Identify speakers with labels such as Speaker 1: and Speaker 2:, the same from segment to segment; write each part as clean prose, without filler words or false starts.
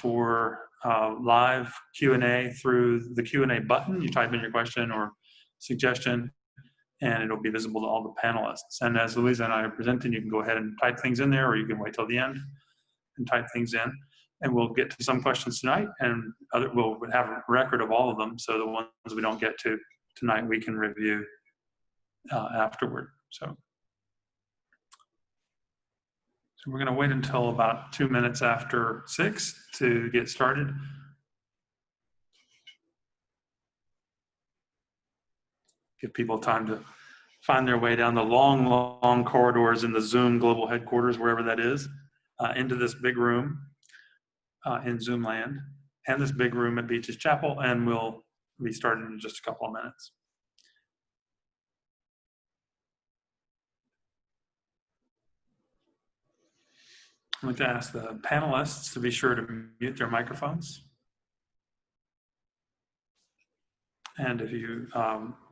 Speaker 1: for live Q&A through the Q&A button. You type in your question or suggestion, and it'll be visible to all the panelists. And as Louisa and I are presenting, you can go ahead and type things in there, or you can wait till the end and type things in. And we'll get to some questions tonight, and we'll have a record of all of them, so the ones we don't get to tonight we can review afterward. So we're going to wait until about 2 minutes after 6 to get started. Give people time to find their way down the long, long corridors in the Zoom global headquarters, wherever that is, into this big room in Zoom land, and this big room at Beaches Chapel, and we'll be starting in just a couple of minutes. I'd like to ask the panelists to be sure to mute their microphones. And if you,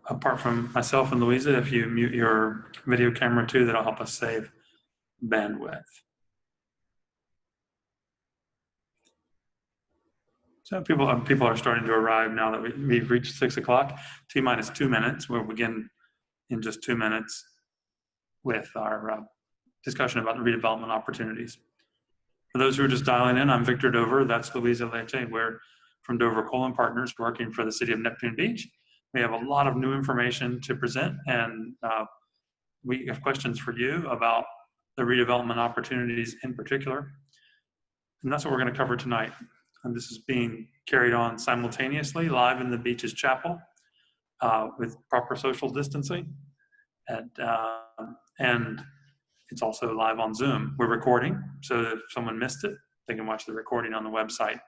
Speaker 1: apart from myself and Louisa, if you mute your video camera too, that'll help us save bandwidth. So people are starting to arrive now that we've reached 6 o'clock. T-minus 2 minutes. We'll begin in just 2 minutes with our discussion about the redevelopment opportunities. For those who are just dialing in, I'm Victor Dover. That's Louisa Leite. We're from Dover Cole & Partners, working for the city of Neptune Beach. We have a lot of new information to present, and we have questions for you about the redevelopment opportunities in particular. And that's what we're going to cover tonight. And this is being carried on simultaneously live in the Beaches Chapel with proper social distancing. And it's also live on Zoom. We're recording, so if someone missed it, they can watch the recording on the website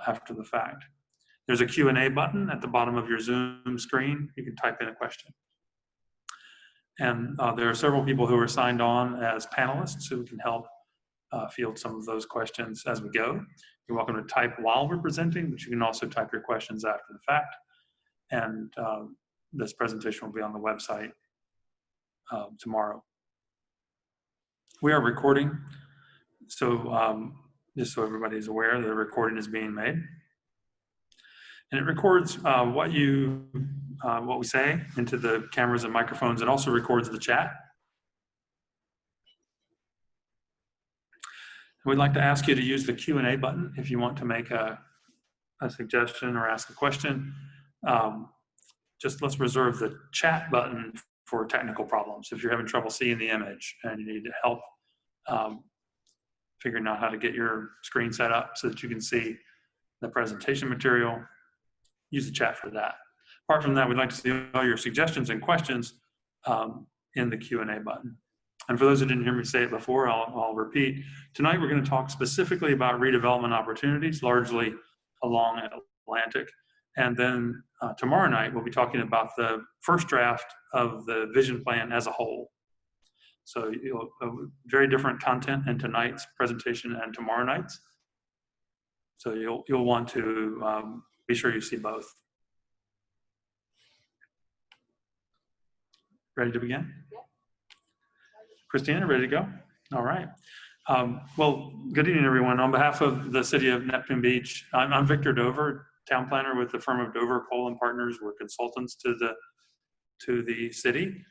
Speaker 1: after the fact. There's a Q&A button at the bottom of your Zoom screen. You can type in a question. And there are several people who are signed on as panelists who can help field some of those questions as we go. You're welcome to type while we're presenting, but you can also type your questions after the fact. And this presentation will be on the website tomorrow. We are recording, so just so everybody is aware, the recording is being made. And it records what we say into the cameras and microphones. It also records the chat. We'd like to ask you to use the Q&A button if you want to make a suggestion or ask a question. Just let's reserve the chat button for technical problems. If you're having trouble seeing the image and you need help figuring out how to get your screen set up so that you can see the presentation material, use the chat for that. Apart from that, we'd like to see all your suggestions and questions in the Q&A button. And for those who didn't hear me say it before, I'll repeat. Tonight, we're going to talk specifically about redevelopment opportunities, largely along Atlantic. And then tomorrow night, we'll be talking about the first draft of the vision plan as a whole. So very different content in tonight's presentation and tomorrow night's. So you'll want to be sure you see both. Ready to begin? Yeah. Christina, ready to go? All right. Well, good evening, everyone. On behalf of the city of Neptune Beach, I'm Victor Dover, town planner with the firm of Dover Cole & Partners. We're consultants to the city.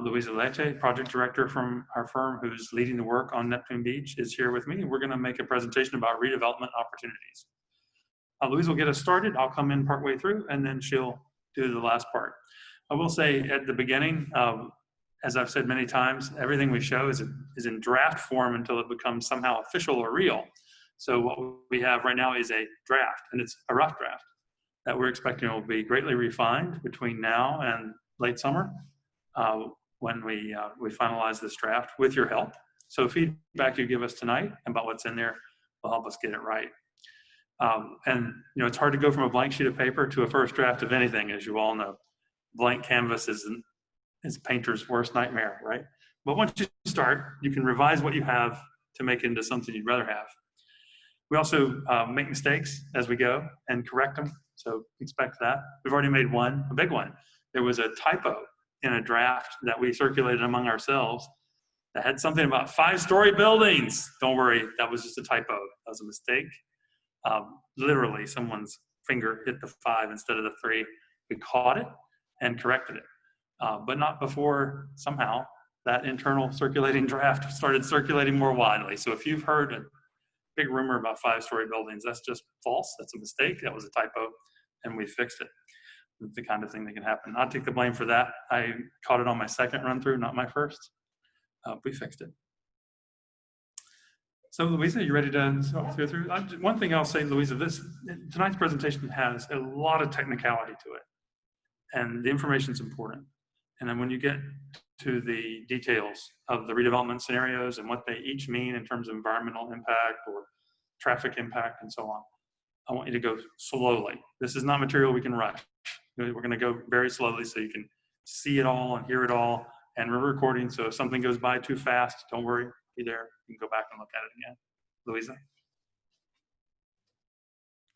Speaker 1: Louisa Leite, project director from our firm, who's leading the work on Neptune Beach, is here with me. We're going to make a presentation about redevelopment opportunities. Louisa will get us started. I'll come in partway through, and then she'll do the last part. I will say at the beginning, as I've said many times, everything we show is in draft form until it becomes somehow official or real. So what we have right now is a draft, and it's a rough draft that we're expecting will be greatly refined between now and late summer when we finalize this draft with your help. So feedback you give us tonight about what's in there will help us get it right. And it's hard to go from a blank sheet of paper to a first draft of anything, as you all know. Blank canvas is painter's worst nightmare, right? But once you start, you can revise what you have to make it into something you'd rather have. We also make mistakes as we go and correct them, so expect that. We've already made one, a big one. There was a typo in a draft that we circulated among ourselves that had something about 5-story buildings. Don't worry, that was just a typo. That was a mistake. Literally, someone's finger hit the 5 instead of the 3. We caught it and corrected it, but not before somehow that internal circulating draft started circulating more widely. So if you've heard a big rumor about 5-story buildings, that's just false. That's a mistake. That was a typo, and we fixed it. It's the kind of thing that can happen. I'll take the blame for that. I caught it on my second run through, not my first. We fixed it. So Louisa, you ready to go through? One thing I'll say, Louisa, tonight's presentation has a lot of technicality to it, and the information is important. And then when you get to the details of the redevelopment scenarios and what they each mean in terms of environmental impact or traffic impact and so on, I want you to go slowly. This is not material we can rush. We're going to go very slowly so you can see it all and hear it all. And we're recording, so if something goes by too fast, don't worry, be there. You can go back and look at it again. Louisa?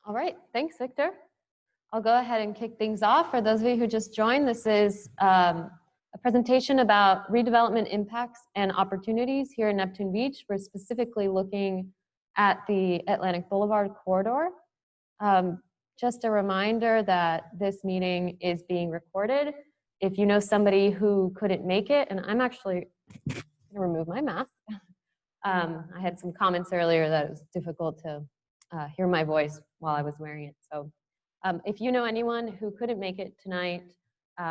Speaker 2: All right, thanks, Victor. I'll go ahead and kick things off. For those of you who just joined, this is a presentation about redevelopment impacts and opportunities here in Neptune Beach. We're specifically looking at the Atlantic Boulevard corridor. Just a reminder that this meeting is being recorded. If you know somebody who couldn't make it, and I'm actually going to remove my mask. I had some comments earlier that it was difficult to hear my voice while I was wearing it. So if you know anyone who couldn't make it tonight,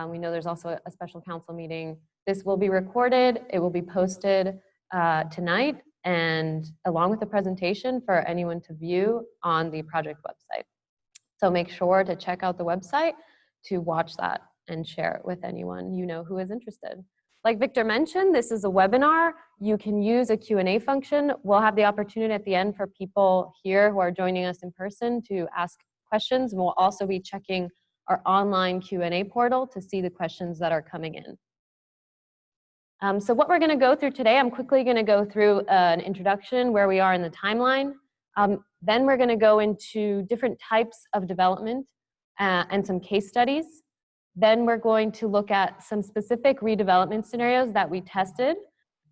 Speaker 2: we know there's also a special council meeting. This will be recorded. It will be posted tonight, and along with the presentation for anyone to view on the project website. So make sure to check out the website to watch that and share it with anyone you know who is interested. Like Victor mentioned, this is a webinar. You can use a Q&A function. We'll have the opportunity at the end for people here who are joining us in person to ask questions. And we'll also be checking our online Q&A portal to see the questions that are coming in. So what we're going to go through today, I'm quickly going to go through an introduction where we are in the timeline. Then we're going to go into different types of development and some case studies. Then we're going to look at some specific redevelopment scenarios that we tested.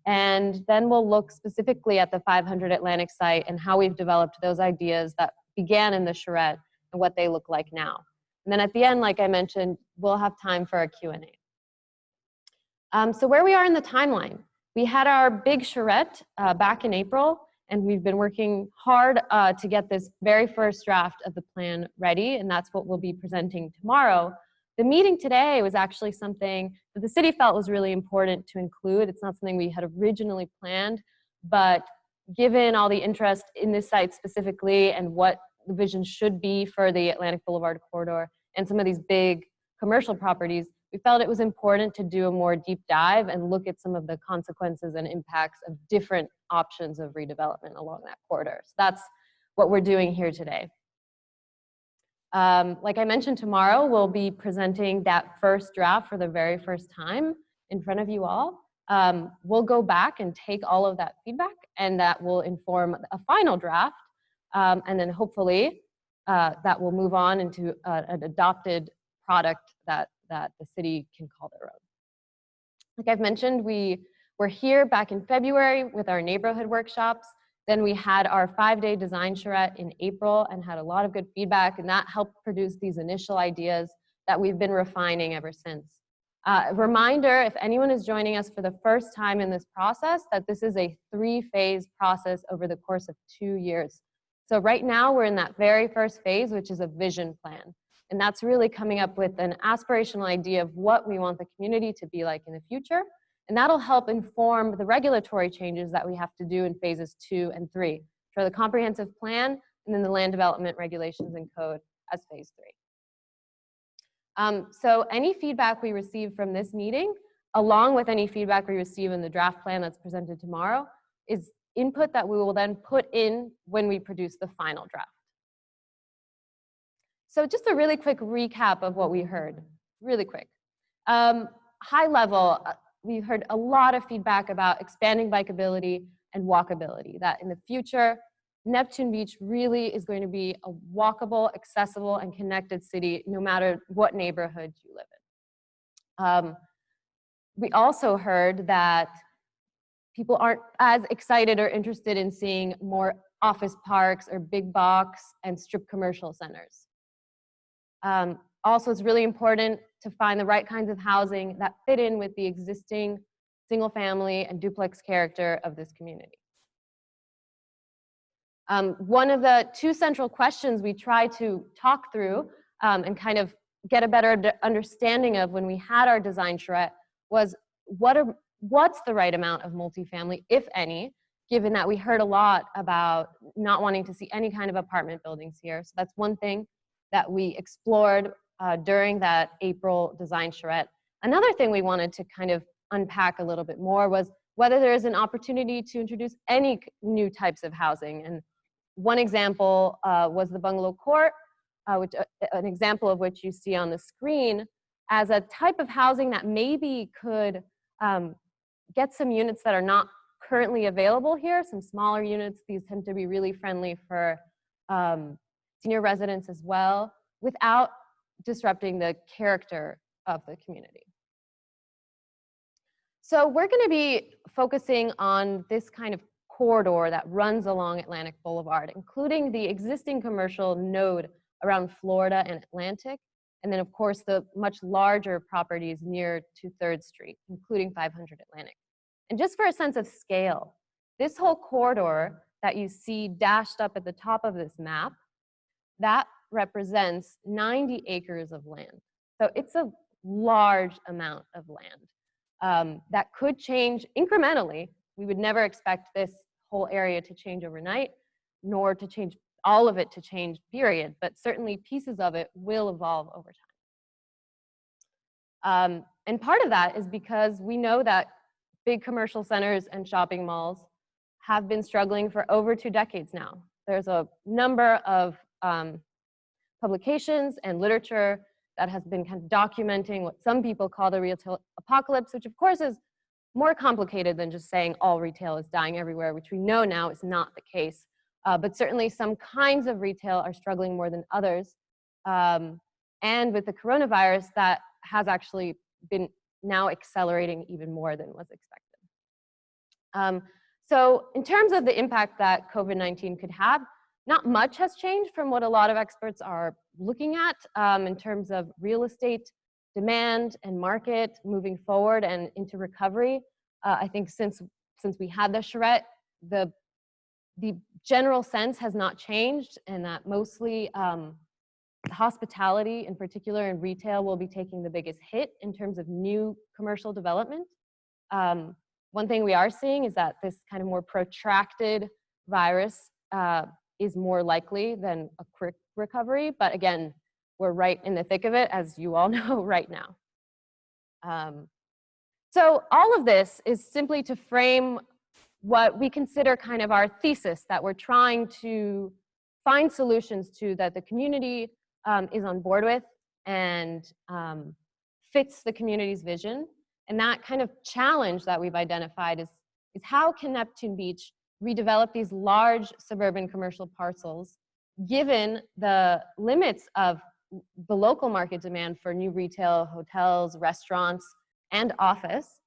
Speaker 2: And then we'll look specifically at the 500 Atlantic site and how we've developed those ideas that began in the charrette and what they look like now. And then at the end, like I mentioned, we'll have time for a Q&A. So where we are in the timeline, we had our big charrette back in April, and we've been working hard to get this very first draft of the plan ready, and that's what we'll be presenting tomorrow. The meeting today was actually something that the city felt was really important to include. It's not something we had originally planned, but given all the interest in this site specifically and what the vision should be for the Atlantic Boulevard corridor and some of these big commercial properties, we felt it was important to do a more deep dive and look at some of the consequences and impacts of different options of redevelopment along that corridor. So that's what we're doing here today. Like I mentioned, tomorrow we'll be presenting that first draft for the very first time in front of you all. We'll go back and take all of that feedback, and that will inform a final draft, and then hopefully that will move on into an adopted product that the city can call their own. Like I've mentioned, we were here back in February with our neighborhood workshops. Then we had our 5-day design charrette in April and had a lot of good feedback, and that helped produce these initial ideas that we've been refining ever since. Reminder, if anyone is joining us for the first time in this process, that this is a 3-phase process over the course of 2 years. So right now we're in that very first phase, which is a vision plan. And that's really coming up with an aspirational idea of what we want the community to be like in the future. And that'll help inform the regulatory changes that we have to do in phases 2 and 3 for the comprehensive plan and then the land development regulations and code as phase 3. So any feedback we receive from this meeting, along with any feedback we receive in the draft plan that's presented tomorrow, is input that we will then put in when we produce the final draft. So just a really quick recap of what we heard, really quick. High level, we heard a lot of feedback about expanding bikeability and walkability, that in the future, Neptune Beach really is going to be a walkable, accessible, and connected city, no matter what neighborhood you live in. We also heard that people aren't as excited or interested in seeing more office parks or big box and strip commercial centers. Also, it's really important to find the right kinds of housing that fit in with the existing single family and duplex character of this community. One of the two central questions we try to talk through and kind of get a better understanding of when we had our design charrette was what's the right amount of multifamily, if any, given that we heard a lot about not wanting to see any kind of apartment buildings here. So that's one thing that we explored during that April design charrette. Another thing we wanted to kind of unpack a little bit more was whether there is an opportunity to introduce any new types of housing. And one example was the bungalow court, which an example of which you see on the screen as a type of housing that maybe could get some units that are not currently available here, some smaller units. These tend to be really friendly for senior residents as well, without disrupting the character of the community. So we're going to be focusing on this kind of corridor that runs along Atlantic Boulevard, including the existing commercial node around Florida and Atlantic, and then of course the much larger properties near to 3rd Street, including 500 Atlantic. And just for a sense of scale, this whole corridor that you see dashed up at the top of this map, that represents 90 acres of land. So it's a large amount of land that could change incrementally. We would never expect this whole area to change overnight, nor to change all of it to change, period, but certainly pieces of it will evolve over time. And part of that is because we know that big commercial centers and shopping malls have been struggling for over 2 decades now. There's a number of publications and literature that has been kind of documenting what some people call the retail apocalypse, which of course is more complicated than just saying all retail is dying everywhere, which we know now is not the case. But certainly some kinds of retail are struggling more than others. And with the coronavirus, that has actually been now accelerating even more than was expected. So in terms of the impact that COVID-19 could have, not much has changed from what a lot of experts are looking at in terms of real estate demand and market moving forward and into recovery. I think since we had the charrette, the general sense has not changed, and that mostly hospitality in particular and retail will be taking the biggest hit in terms of new commercial development. One thing we are seeing is that this kind of more protracted virus is more likely than a quick recovery, but again, we're right in the thick of it, as you all know right now. So all of this is simply to frame what we consider kind of our thesis that we're trying to find solutions to, that the community is on board with and fits the community's vision. And that kind of challenge that we've identified is how can Neptune Beach redevelop these large suburban commercial parcels given the limits of the local market demand for new retail, hotels, restaurants, and office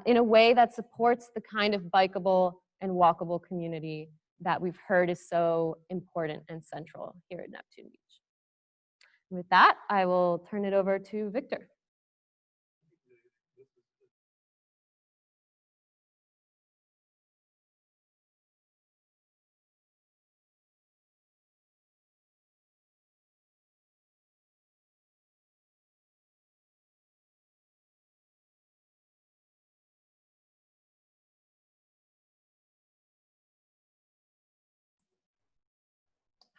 Speaker 2: in a way that supports the kind of bikeable and walkable community that we've heard is so important and central here at Neptune Beach. With that, I will turn it over to Victor.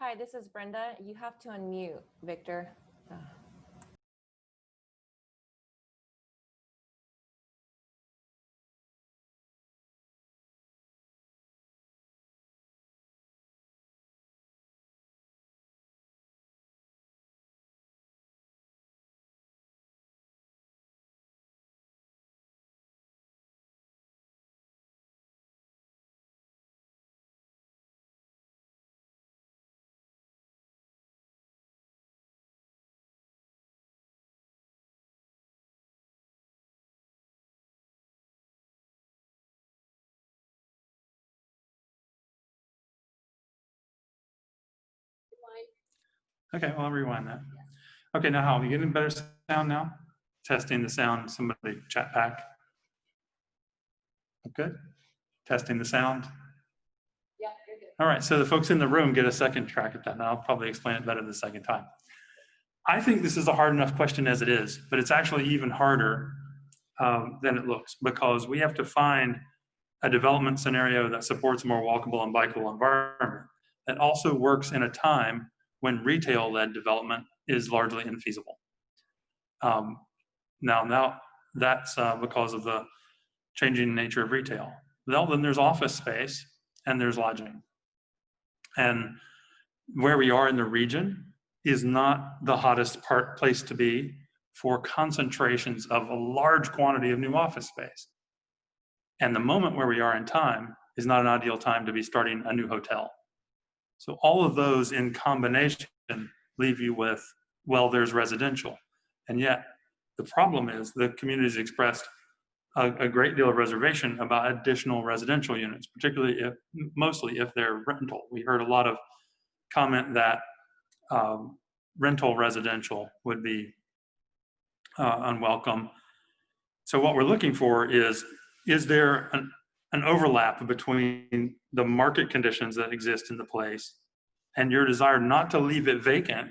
Speaker 3: Hi, this is Brenda. You have to unmute, Victor.
Speaker 1: Okay, well, I'll rewind that. Okay, now how, are you getting better sound now? Testing the sound, somebody chat back. Good. Testing the sound.
Speaker 2: Yeah, you're good.
Speaker 1: All right, so the folks in the room get a second track at that, and I'll probably explain it better the second time. I think this is a hard enough question as it is, but it's actually even harder than it looks, because we have to find a development scenario that supports a more walkable and bikeable environment that also works in a time when retail-led development is largely infeasible. Now that's because of the changing nature of retail. Well, then there's office space and there's lodging. And where we are in the region is not the hottest place to be for concentrations of a large quantity of new office space. And the moment where we are in time is not an ideal time to be starting a new hotel. So all of those in combination leave you with, well, there's residential. And yet the problem is the community's expressed a great deal of reservation about additional residential units, particularly mostly if they're rental. We heard a lot of comment that rental residential would be unwelcome. So what we're looking for is there an overlap between the market conditions that exist in the place and your desire not to leave it vacant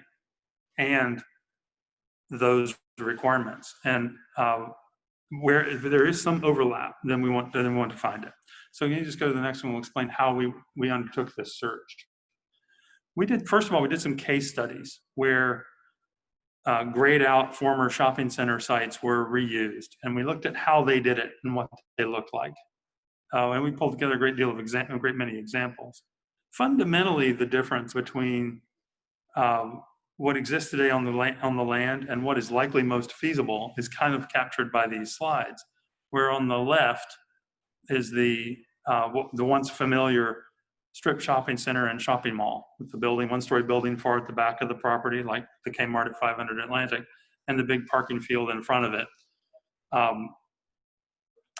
Speaker 1: and those requirements? And where if there is some overlap, then we want to find it. So you just go to the next one. We'll explain how we undertook this search. First of all, we did some case studies where grayed out former shopping center sites were reused, and we looked at how they did it and what they looked like. And we pulled together a great many examples. Fundamentally, the difference between what exists today on the land and what is likely most feasible is kind of captured by these slides, where on the left is the once familiar strip shopping center and shopping mall with the building, one-story building far at the back of the property, like the Kmart at 500 Atlantic, and the big parking field in front of it.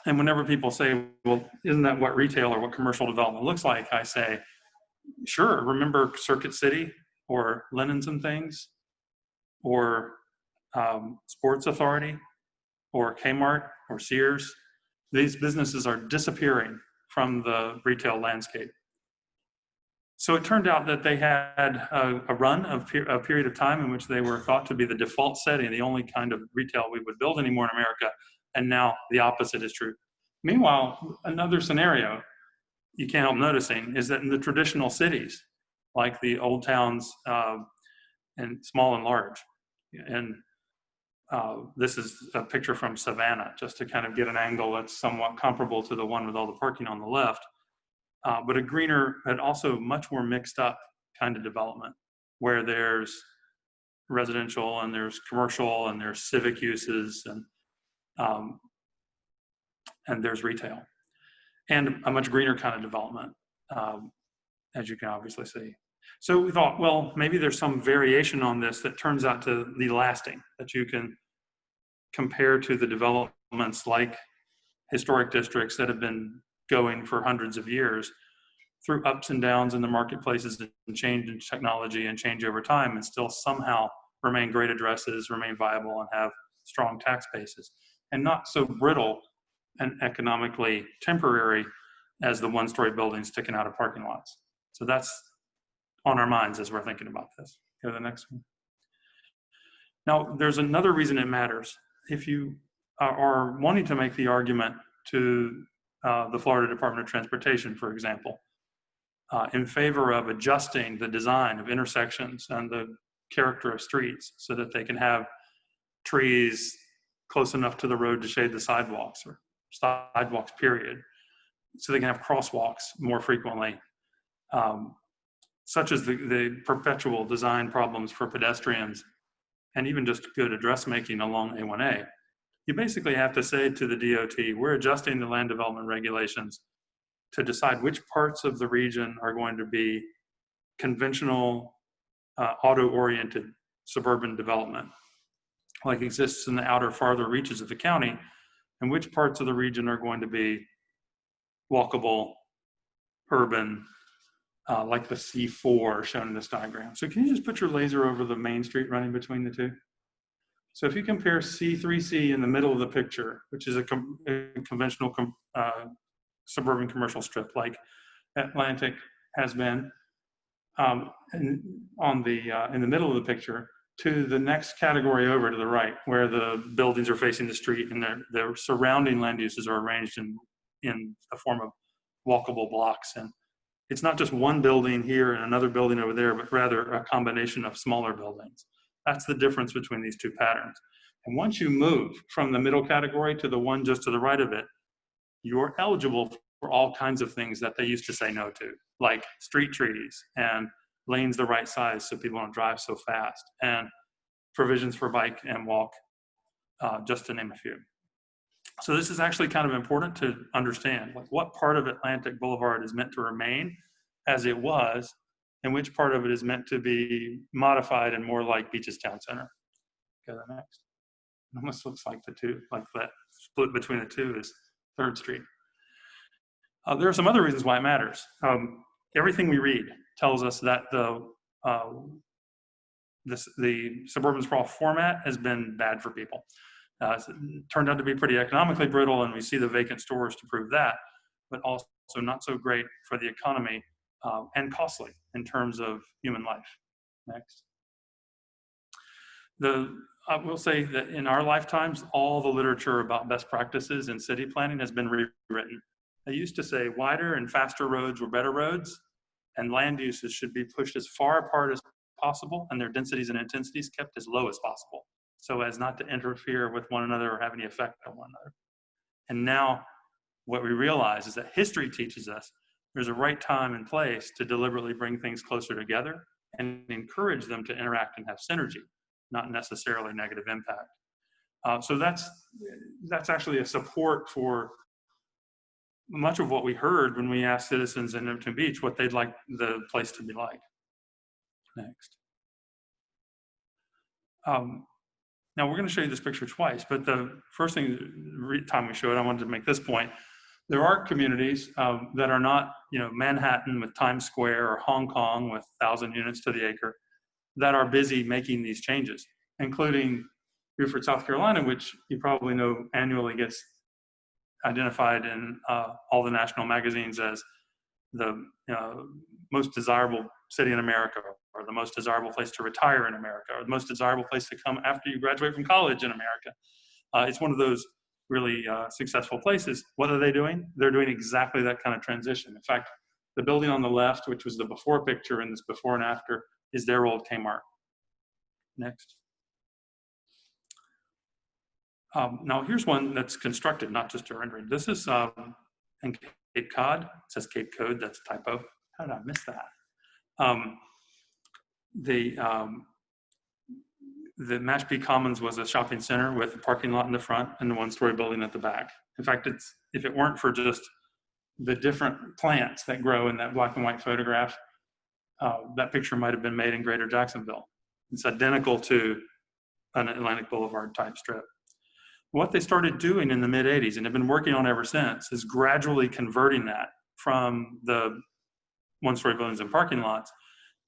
Speaker 1: And whenever people say, well, isn't that what retail or what commercial development looks like? I say, sure, remember Circuit City or Linens and Things or Sports Authority or Kmart or Sears? These businesses are disappearing from the retail landscape. So it turned out that they had a period of time in which they were thought to be the default setting, the only kind of retail we would build anymore in America, and now the opposite is true. Meanwhile, another scenario you can't help noticing is that in the traditional cities, like the old towns and small and large, and this is a picture from Savannah, just to kind of get an angle that's somewhat comparable to the one with all the parking on the left. But a greener and also much more mixed up kind of development where there's residential and there's commercial and there's civic uses and there's retail, and a much greener kind of development, as you can obviously see. So we thought, well, maybe there's some variation on this that turns out to be lasting, that you can compare to the developments like historic districts that have been going for hundreds of years through ups and downs in the marketplaces and change in technology and change over time, and still somehow remain great addresses, remain viable, and have strong tax bases, and not so brittle and economically temporary as the one-story buildings sticking out of parking lots. So that's on our minds as we're thinking about this. Go to the next one. Now, there's another reason it matters. If you are wanting to make the argument to the Florida Department of Transportation, for example, in favor of adjusting the design of intersections and the character of streets so that they can have trees close enough to the road to shade the sidewalks, or sidewalks period, so they can have crosswalks more frequently, such as the perpetual design problems for pedestrians and even just good address making along A1A. You basically have to say to the DOT, we're adjusting the land development regulations to decide which parts of the region are going to be conventional, auto-oriented suburban development, like exists in the outer, farther reaches of the county, and which parts of the region are going to be walkable, urban, like the C4 shown in this diagram. So can you just put your laser over the main street running between the two? So if you compare C3C in the middle of the picture, which is a conventional suburban commercial strip like Atlantic has been, and in the middle of the picture, to the next category over to the right, where the buildings are facing the street and their surrounding land uses are arranged in the form of walkable blocks. And it's not just one building here and another building over there, but rather a combination of smaller buildings. That's the difference between these two patterns. And once you move from the middle category to the one just to the right of it, you're eligible for all kinds of things that they used to say no to, like street trees and lanes the right size so people don't drive so fast, and provisions for bike and walk, just to name a few. So this is actually kind of important to understand, like what part of Atlantic Boulevard is meant to remain as it was, and which part of it is meant to be modified and more like Beach's Town Center. Go to the next. It almost looks like the two, like that split between the two is 3rd Street. There are some other reasons why it matters. Everything we read tells us that the suburban sprawl format has been bad for people. It turned out to be pretty economically brittle, and we see the vacant stores to prove that, but also not so great for the economy and costly in terms of human life. Next. I will say that in our lifetimes, all the literature about best practices in city planning has been rewritten. They used to say wider and faster roads were better roads, and land uses should be pushed as far apart as possible, and their densities and intensities kept as low as possible, so as not to interfere with one another or have any effect on one another. And now what we realize is that history teaches us there's a right time and place to deliberately bring things closer together and encourage them to interact and have synergy, not necessarily negative impact. So that's actually a support for much of what we heard when we asked citizens in Neptune Beach what they'd like the place to be like. Next. Now we're going to show you this picture twice, but the first time we show it, I wanted to make this point. There are communities that are not, Manhattan with Times Square or Hong Kong with 1,000 units to the acre that are busy making these changes, including Beaufort, South Carolina, which you probably know annually gets identified in all the national magazines as the most desirable city in America, or the most desirable place to retire in America, or the most desirable place to come after you graduate from college in America. It's one of those really successful places. What are they doing? They're doing exactly that kind of transition. In fact, the building on the left, which was the before picture in this before and after, is their old Kmart. Next. Now here's one that's constructed, not just a rendering. This is in Cape Cod. It says Cape Cod, that's a typo. How did I miss that? The MASHPEE Commons was a shopping center with a parking lot in the front and a one-story building at the back. In fact, if it weren't for just the different plants that grow in that black and white photograph, that picture might have been made in Greater Jacksonville. It's identical to an Atlantic Boulevard type strip. What they started doing in the mid-'80s, and have been working on ever since, is gradually converting that from the one-story buildings and parking lots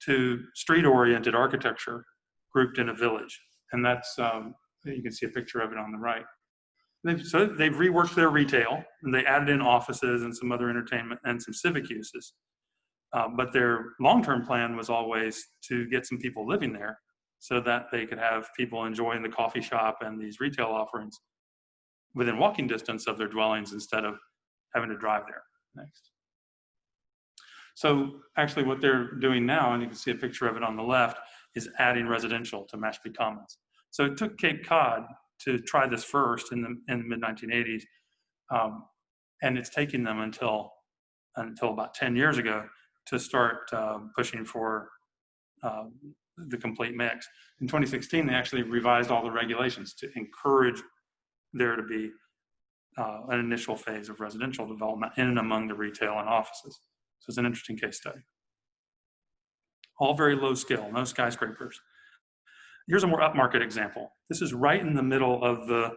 Speaker 1: to street-oriented architecture grouped in a village. And that's, you can see a picture of it on the right. So they've reworked their retail, and they added in offices and some other entertainment and some civic uses. But their long-term plan was always to get some people living there so that they could have people enjoying the coffee shop and these retail offerings within walking distance of their dwellings instead of having to drive there. Next. So actually what they're doing now, and you can see a picture of it on the left, is adding residential to MASHPEE Commons. So it took Cape Cod to try this first in the mid-1980s, and it's taken them until about 10 years ago to start pushing for the complete mix. In 2016, they actually revised all the regulations to encourage there to be an initial phase of residential development in and among the retail and offices. So it's an interesting case study. All very low scale, no skyscrapers. Here's a more upmarket example. This is right in the middle of the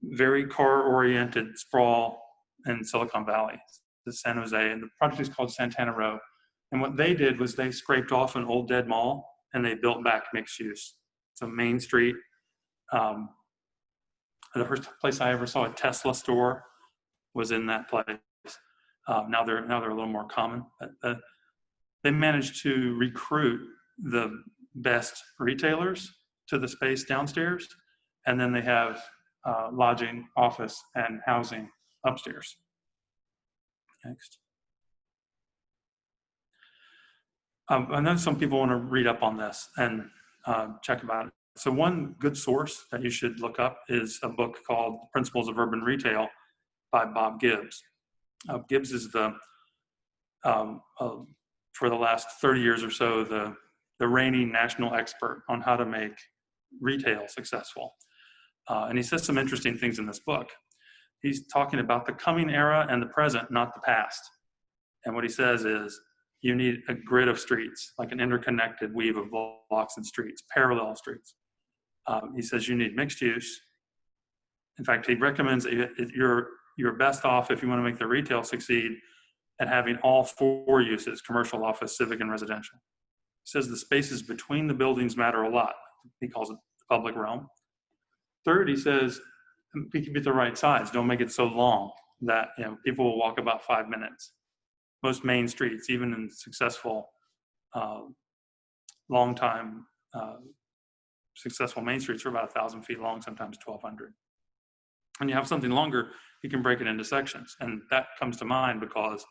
Speaker 1: very car-oriented sprawl in Silicon Valley. This is San Jose, and the project is called Santana Row. And what they did was they scraped off an old dead mall and they built back mixed use. So Main Street, the first place I ever saw a Tesla store was in that place. Now they're a little more common. They managed to recruit the best retailers to the space downstairs, and then they have lodging, office, and housing upstairs. Next. I know some people want to read up on this and check about it. So one good source that you should look up is a book called Principles of Urban Retail by Bob Gibbs. Gibbs is the, for the last 30 years or so, the reigning national expert on how to make retail successful. And he says some interesting things in this book. He's talking about the coming era and the present, not the past. And what he says is, you need a grid of streets, like an interconnected weave of blocks and streets, parallel streets. He says you need mixed use. In fact, he recommends you're best off, if you want to make the retail succeed, at having all four uses: commercial, office, civic, and residential. He says the spaces between the buildings matter a lot. He calls it the public realm. Third, he says, keep it the right size. Don't make it so long that people will walk about 5 minutes. Most main streets, even in successful, long time, successful main streets, are about 1,000 feet long, sometimes 1,200. When you have something longer, you can break it into sections. And that comes to mind because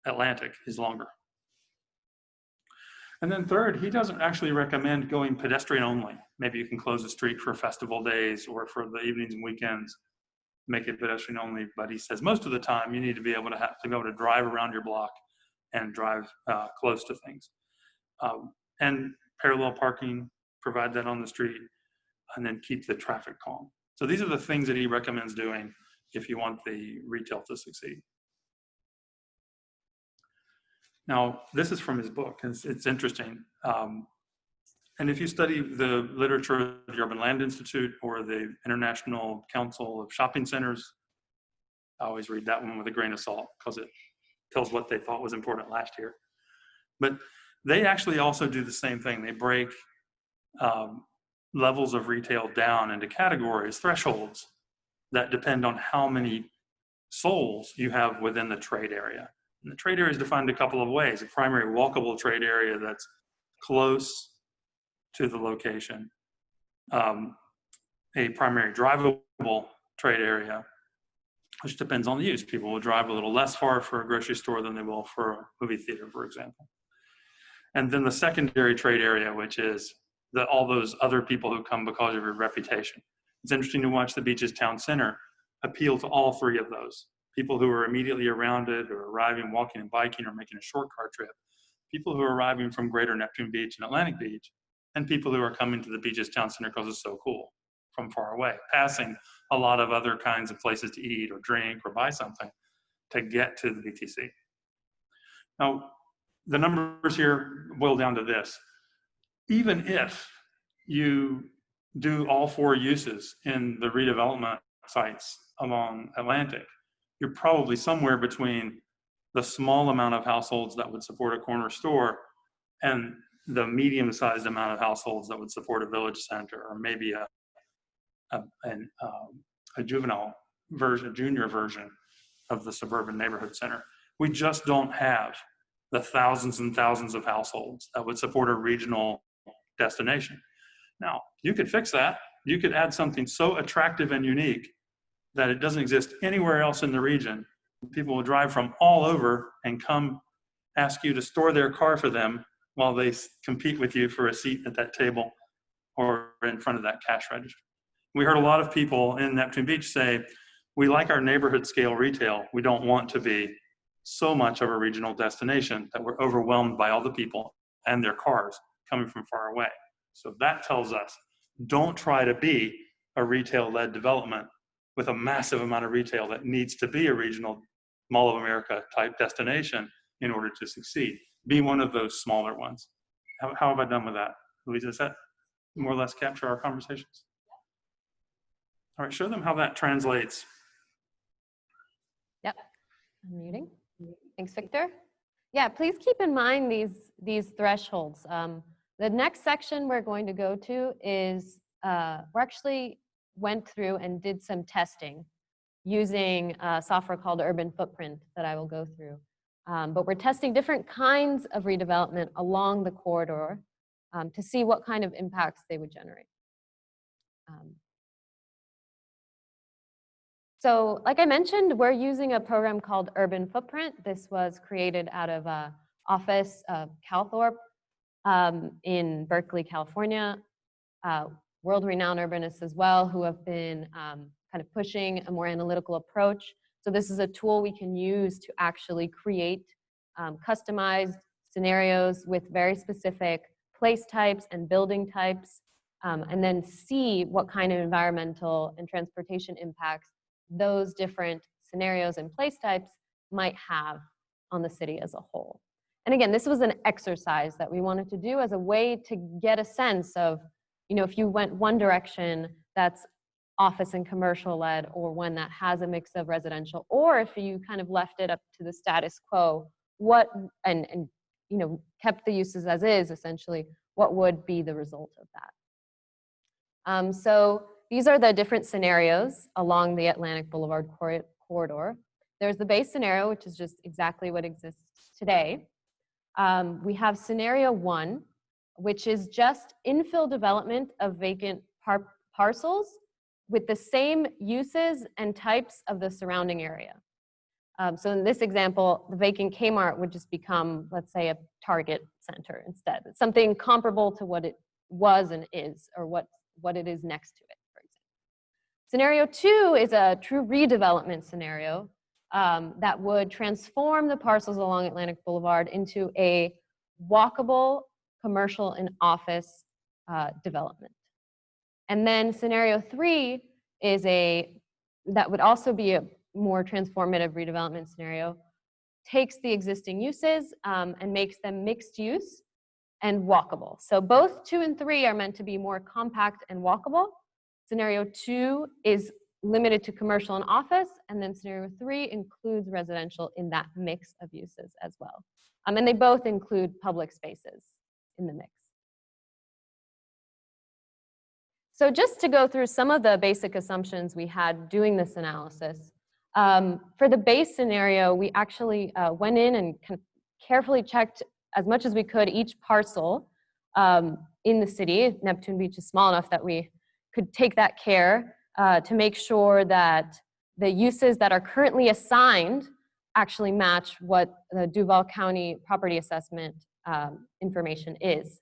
Speaker 1: Atlantic is longer. And then third, he doesn't actually recommend going pedestrian only. Maybe you can close the street for festival days or for the evenings and weekends, make it pedestrian only. But he says most of the time you need to be able to drive around your block and drive close to things. And parallel parking, provide that on the street, and then keep the traffic calm. So these are the things that he recommends doing if you want the retail to succeed. Now, this is from his book. It's interesting. And if you study the literature of the Urban Land Institute or the International Council of Shopping Centers, I always read that one with a grain of salt because it tells what they thought was important last year. But they actually also do the same thing. They break levels of retail down into categories, thresholds, that depend on how many souls you have within the trade area. And the trade area is defined a couple of ways: a primary walkable trade area that's close to the location, a primary drivable trade area, which depends on the use. People will drive a little less far for a grocery store than they will for a movie theater, for example. And then the secondary trade area, which is all those other people who come because of your reputation. It's interesting to watch the Beaches Town Center appeal to all three of those. People who are immediately around it, or arriving, walking and biking, or making a short car trip. People who are arriving from greater Neptune Beach and Atlantic Beach, and people who are coming to the Beaches Town Center because it's so cool from far away, passing a lot of other kinds of places to eat or drink or buy something to get to the BTC. Now, the numbers here boil down to this. Even if you do all four uses in the redevelopment sites along Atlantic, you're probably somewhere between the small amount of households that would support a corner store and the medium-sized amount of households that would support a village center, or maybe a juvenile version, a junior version of the suburban neighborhood center. We just don't have the thousands and thousands of households that would support a regional destination. Now, you could fix that. You could add something so attractive and unique that it doesn't exist anywhere else in the region. People will drive from all over and come ask you to store their car for them while they compete with you for a seat at that table or in front of that cash register. We heard a lot of people in Neptune Beach say, we like our neighborhood scale retail. We don't want to be so much of a regional destination that we're overwhelmed by all the people and their cars coming from far away. So that tells us, don't try to be a retail-led development with a massive amount of retail that needs to be a regional Mall of America type destination in order to succeed. Be one of those smaller ones. How have I done with that? Louisa, does that more or less capture our conversations? All right, show them how that translates.
Speaker 2: Yep, I'm muting. Thanks, Victor. Yeah, please keep in mind these thresholds. The next section we're going to go to is, we actually went through and did some testing using software called Urban Footprint that I will go through. But we're testing different kinds of redevelopment along the corridor to see what kind of impacts they would generate. So like I mentioned, we're using a program called Urban Footprint. This was created out of Office of Calthorpe in Berkeley, California. World-renowned urbanists as well who have been kind of pushing a more analytical approach. So this is a tool we can use to actually create customized scenarios with very specific place types and building types, and then see what kind of environmental and transportation impacts those different scenarios and place types might have on the city as a whole. And again, this was an exercise that we wanted to do as a way to get a sense of, you know, if you went one direction that's office and commercial led, or one that has a mix of residential, or if you kind of left it up to the status quo, what, and you know, kept the uses as is, essentially, what would be the result of that? So these are the different scenarios along the Atlantic Boulevard corridor. There's the base scenario, which is just exactly what exists today. We have scenario 1, which is just infill development of vacant parcels with the same uses and types of the surrounding area. So in this example, the vacant Kmart would just become, let's say, a Target center instead. It's something comparable to what it was and is, or what it is next to it, for example. Scenario 2 is a true redevelopment scenario that would transform the parcels along Atlantic Boulevard into a walkable commercial and office development. And then scenario 3 is that would also be a more transformative redevelopment scenario, takes the existing uses and makes them mixed use and walkable. So both 2 and 3 are meant to be more compact and walkable. Scenario 2 is limited to commercial and office, and then scenario 3 includes residential in that mix of uses as well. And they both include public spaces in the mix. So just to go through some of the basic assumptions we had doing this analysis, for the base scenario, we actually went in and kind of carefully checked as much as we could each parcel in the city. Neptune Beach is small enough that we could take that care to make sure that the uses that are currently assigned actually match what the Duval County property assessment information is.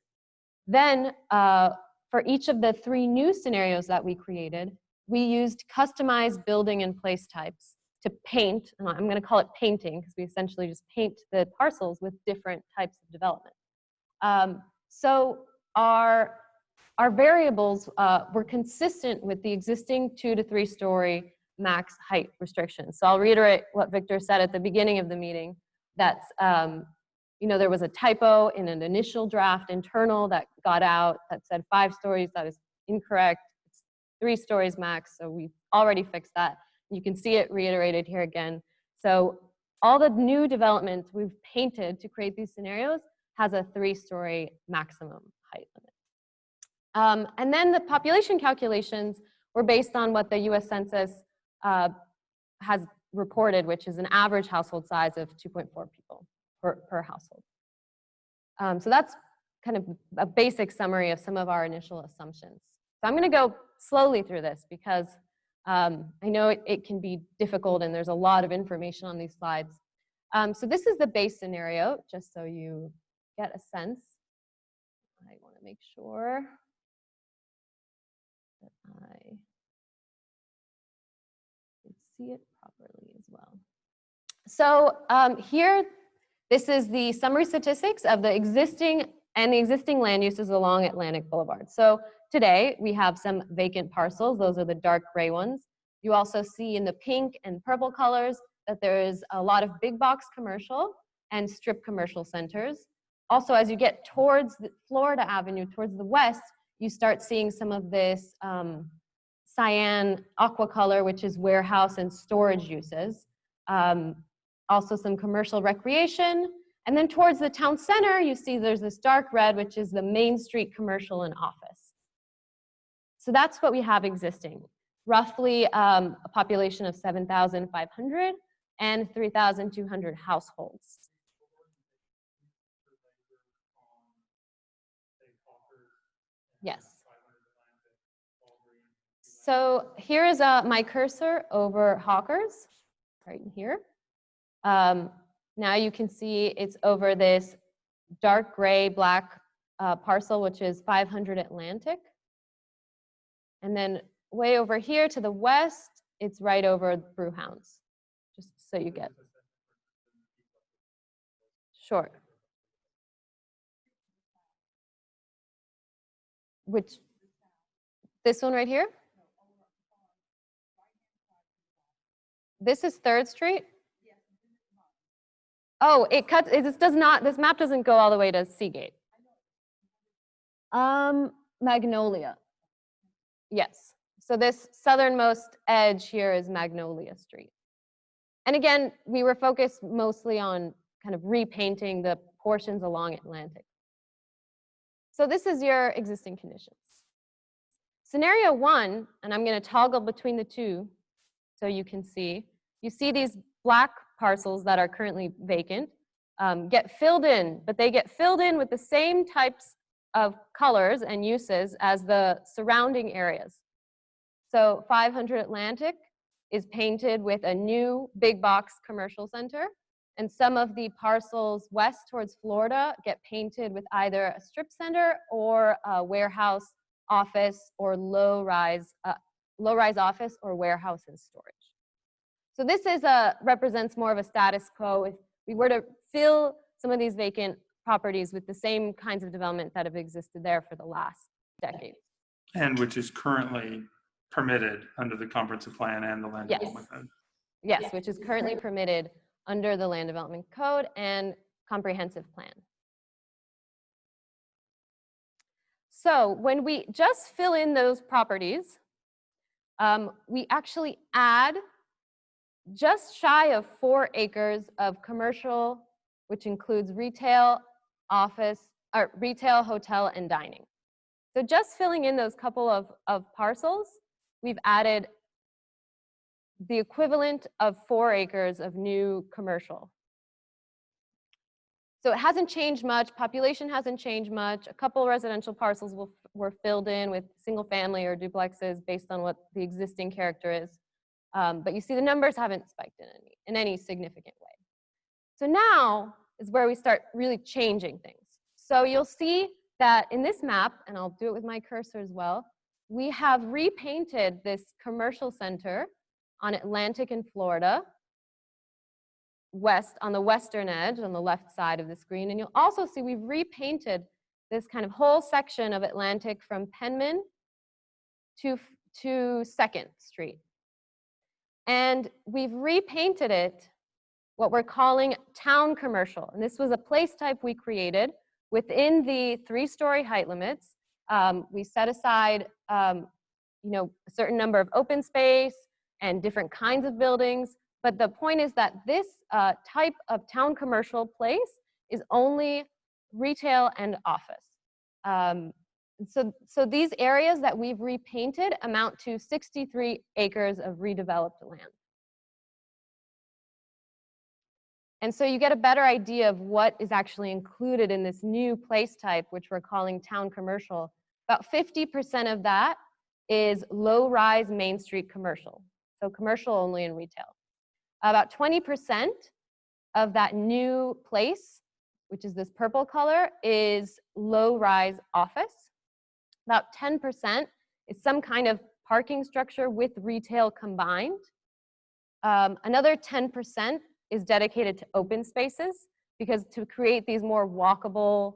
Speaker 2: Then for each of the 3 new scenarios that we created, we used customized building and place types to paint, and I'm going to call it painting because we essentially just paint the parcels with different types of development. So our variables were consistent with the existing 2 to 3 story max height restrictions. So I'll reiterate what Victor said at the beginning of the meeting. That's you know, there was a typo in an initial draft internal that got out that said 5 stories. That is incorrect. It's 3 stories max, so we've already fixed that. You can see it reiterated here again. So all the new development we've painted to create these scenarios has a 3-story maximum height limit. And then the population calculations were based on what the US Census has reported, which is an average household size of 2.4 people per household. So that's kind of a basic summary of some of our initial assumptions. So I'm going to go slowly through this because I know it can be difficult and there's a lot of information on these slides. So this is the base scenario, just so you get a sense. I want to make sure that I can see it properly as well. So here, this is the summary statistics of the existing land uses along Atlantic Boulevard. So today we have some vacant parcels. Those are the dark gray ones. You also see in the pink and purple colors that there is a lot of big box commercial and strip commercial centers. Also, as you get towards Florida Avenue, towards the west, you start seeing some of this cyan aqua color, which is warehouse and storage uses. Also some commercial recreation, And then towards the town center, you see there's this dark red, which is the Main Street commercial and office. So that's what we have existing. Roughly a population of 7,500 and 3,200 households. Yes. So here is my cursor over Hawkers, right here. Now you can see it's over this dark gray black parcel, which is 500 Atlantic. And then way over here to the west, it's right over Brewhounds, just so you get. Sure. Which, this one right here? This is 3rd Street? Oh, it cuts, this does not, this map doesn't go all the way to Seagate. Magnolia. Yes. So this southernmost edge here is Magnolia Street. And again, we were focused mostly on kind of repainting the portions along Atlantic. So this is your existing conditions. Scenario 1, and I'm going to toggle between the two so you can see. You see these black parcels that are currently vacant get filled in, but they get filled in with the same types of colors and uses as the surrounding areas. So 500 Atlantic is painted with a new big box commercial center, and some of the parcels west towards Florida get painted with either a strip center or a warehouse, office, or low-rise office or warehouse and storage. So this is represents more of a status quo. If we were to fill some of these vacant properties with the same kinds of development that have existed there for the last decade.
Speaker 1: And which is currently permitted under the comprehensive plan and the land development code.
Speaker 2: Yes, which is currently permitted under the land development code and comprehensive plan. So when we just fill in those properties, we actually add just shy of 4 acres of commercial, which includes retail, office, or retail, hotel, and dining. So just filling in those couple of parcels, we've added the equivalent of 4 acres of new commercial. So it hasn't changed much, population hasn't changed much. A couple residential parcels were filled in with single family or duplexes based on what the existing character is. But you see the numbers haven't spiked in any significant way. So now is where we start really changing things. So you'll see that in this map, and I'll do it with my cursor as well, we have repainted this commercial center on Atlantic and Florida, west, on the western edge, on the left side of the screen. And you'll also see we've repainted this kind of whole section of Atlantic from Penman to 2nd Street. And we've repainted it what we're calling town commercial. And this was a place type we created within the 3-story height limits. We set aside a certain number of open space and different kinds of buildings. But the point is that this type of town commercial place is only retail and office. So these areas that we've repainted amount to 63 acres of redeveloped land. And so you get a better idea of what is actually included in this new place type, which we're calling town commercial. About 50% of that is low-rise Main Street commercial, so commercial only in retail. About 20% of that new place, which is this purple color, is low-rise office. About 10% is some kind of parking structure with retail combined. Another 10% is dedicated to open spaces, because to create these more walkable,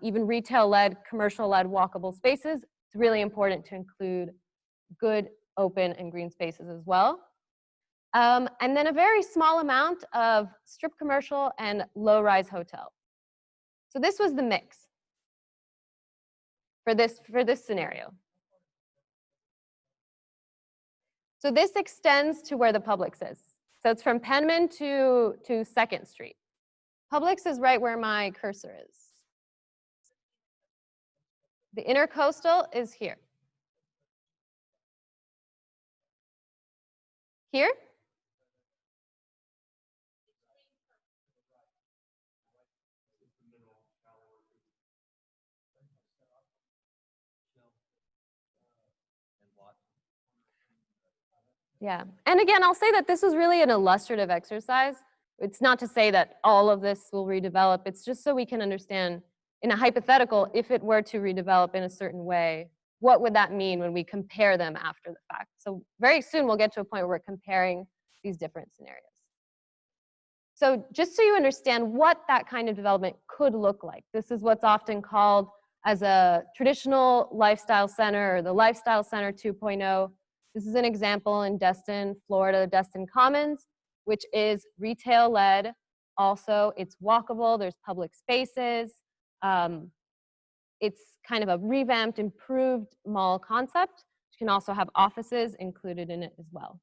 Speaker 2: even retail-led, commercial-led walkable spaces, it's really important to include good open and green spaces as well. And then a very small amount of strip commercial and low-rise hotel. So this was the mix for this scenario. So this extends to where the Publix is. So it's from Penman to 2nd Street. Publix is right where my cursor is. The intercoastal is here. Here? Yeah, and again, I'll say that this was really an illustrative exercise. It's not to say that all of this will redevelop. It's just so we can understand in a hypothetical, if it were to redevelop in a certain way, what would that mean when we compare them after the fact? So very soon we'll get to a point where we're comparing these different scenarios. So just so you understand what that kind of development could look like, this is what's often called as a traditional lifestyle center or the lifestyle center 2.0. This is an example in Destin, Florida, Destin Commons, which is retail-led. Also, it's walkable. There's public spaces. It's kind of a revamped, improved mall concept. You can also have offices included in it as well.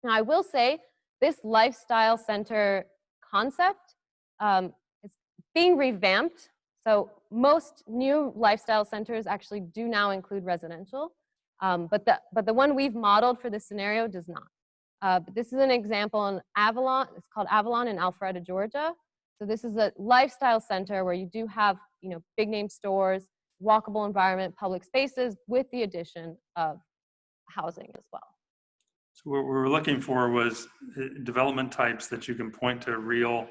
Speaker 2: Now, I will say this lifestyle center concept is being revamped. So most new lifestyle centers actually do now include residential. But the one we've modeled for this scenario does not. But this is an example in Avalon. It's called Avalon in Alpharetta, Georgia. So this is a lifestyle center where you do have, big name stores, walkable environment, public spaces with the addition of housing as well.
Speaker 1: So what we were looking for was development types that you can point to real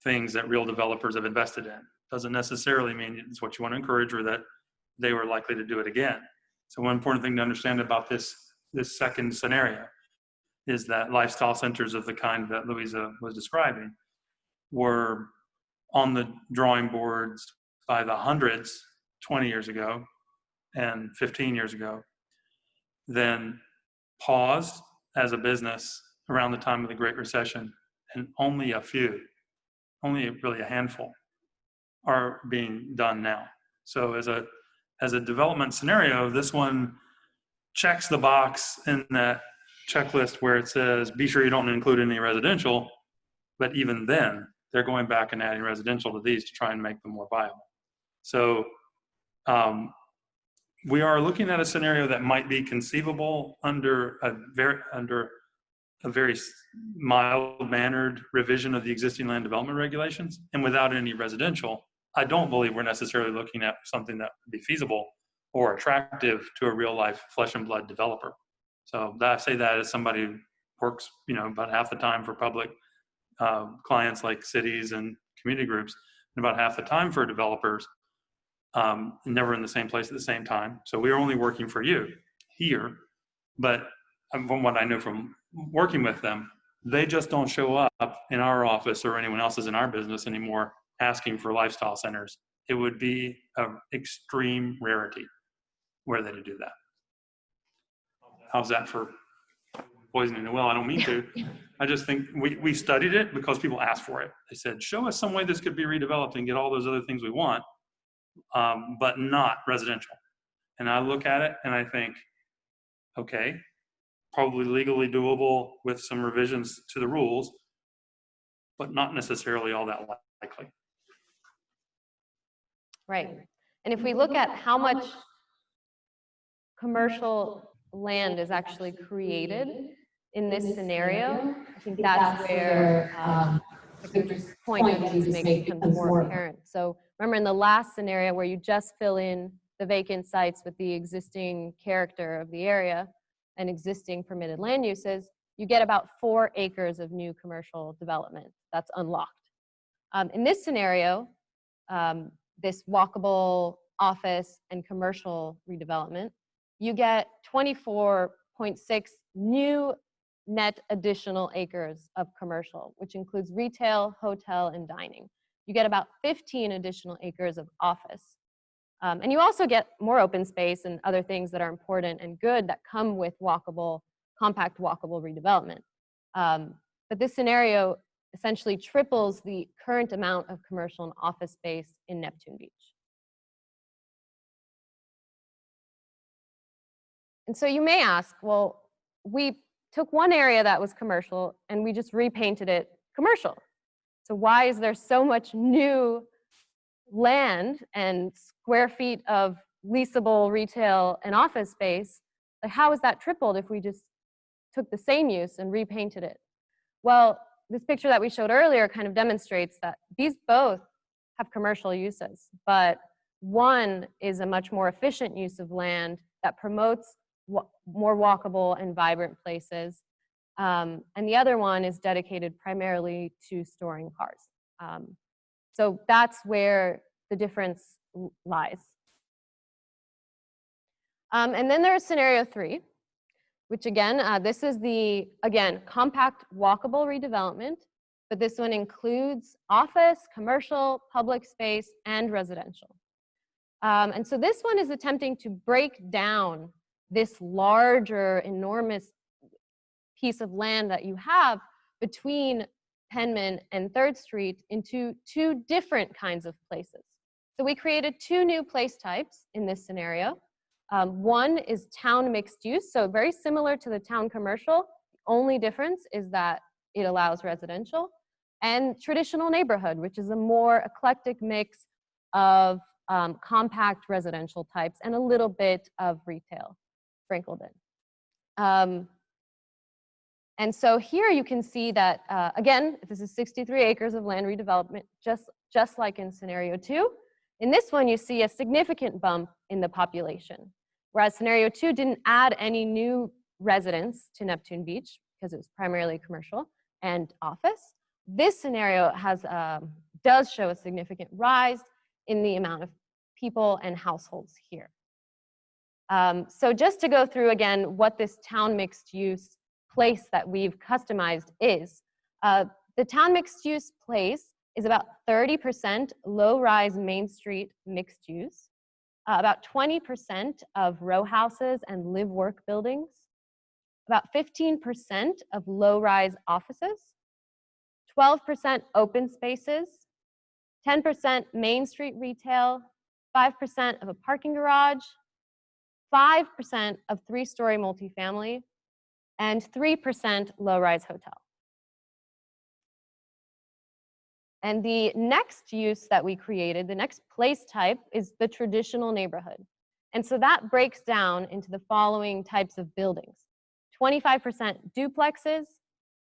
Speaker 1: things that real developers have invested in. Doesn't necessarily mean it's what you want to encourage or that they were likely to do it again. So one important thing to understand about this second scenario is that lifestyle centers of the kind that Louisa was describing were on the drawing boards by the hundreds 20 years ago and 15 years ago, then paused as a business around the time of the Great Recession, and only really a handful are being done now. So as a development scenario, this one checks the box in that checklist where it says, be sure you don't include any residential, but even then, they're going back and adding residential to these to try and make them more viable. So we are looking at a scenario that might be conceivable under a very mild-mannered revision of the existing land development regulations, and without any residential. I don't believe we're necessarily looking at something that would be feasible or attractive to a real-life flesh and blood developer. So I say that as somebody who works, about half the time for public clients like cities and community groups, and about half the time for developers, never in the same place at the same time. So we are only working for you here, but from what I know from working with them, they just don't show up in our office or anyone else's in our business anymore asking for lifestyle centers. It would be an extreme rarity where they do that. How's that for poisoning the well? I don't mean to. I just think we studied it because people asked for it. They said, show us some way this could be redeveloped and get all those other things we want, but not residential. And I look at it and I think, okay, probably legally doable with some revisions to the rules, but not necessarily all that likely.
Speaker 2: Right. And if we look at how much commercial land is actually created in this scenario, I think that's where the point that you just make becomes more apparent. So remember in the last scenario where you just fill in the vacant sites with the existing character of the area and existing permitted land uses, you get about 4 acres of new commercial development that's unlocked. In this scenario, this walkable office and commercial redevelopment, you get 24.6 new net additional acres of commercial, which includes retail, hotel, and dining. You get about 15 additional acres of office. And you also get more open space and other things that are important and good that come with compact walkable redevelopment. But this scenario essentially triples the current amount of commercial and office space in Neptune Beach. And so you may ask, well, we took one area that was commercial and we just repainted it commercial. So why is there so much new land and square feet of leasable retail and office space? Like, how is that tripled if we just took the same use and repainted it? Well, this picture that we showed earlier kind of demonstrates that these both have commercial uses, but one is a much more efficient use of land that promotes more walkable and vibrant places. And the other one is dedicated primarily to storing cars. So that's where the difference lies. And then there's scenario 3, which again, this is the, compact walkable redevelopment, but this one includes office, commercial, public space, and residential. And so this one is attempting to break down this larger, enormous piece of land that you have between Penman and 3rd Street into 2 different kinds of places. So we created 2 new place types in this scenario. One is town mixed use, so very similar to the town commercial. The only difference is that it allows residential. And traditional neighborhood, which is a more eclectic mix of compact residential types and a little bit of retail sprinkled in. And so here you can see that, again, this is 63 acres of land redevelopment, just like in scenario 2. In this one, you see a significant bump in the population, whereas scenario 2 didn't add any new residents to Neptune Beach because it was primarily commercial and office. This scenario does show a significant rise in the amount of people and households here. So just to go through again what this town mixed use place that we've customized is, the town mixed use place is about 30% low-rise Main Street mixed use, about 20% of row houses and live-work buildings, about 15% of low-rise offices, 12% open spaces, 10% Main Street retail, 5% of a parking garage, 5% of 3-story multifamily, and 3% low-rise hotel. And the next use that we created, the next place type, is the traditional neighborhood. And so that breaks down into the following types of buildings: 25% duplexes,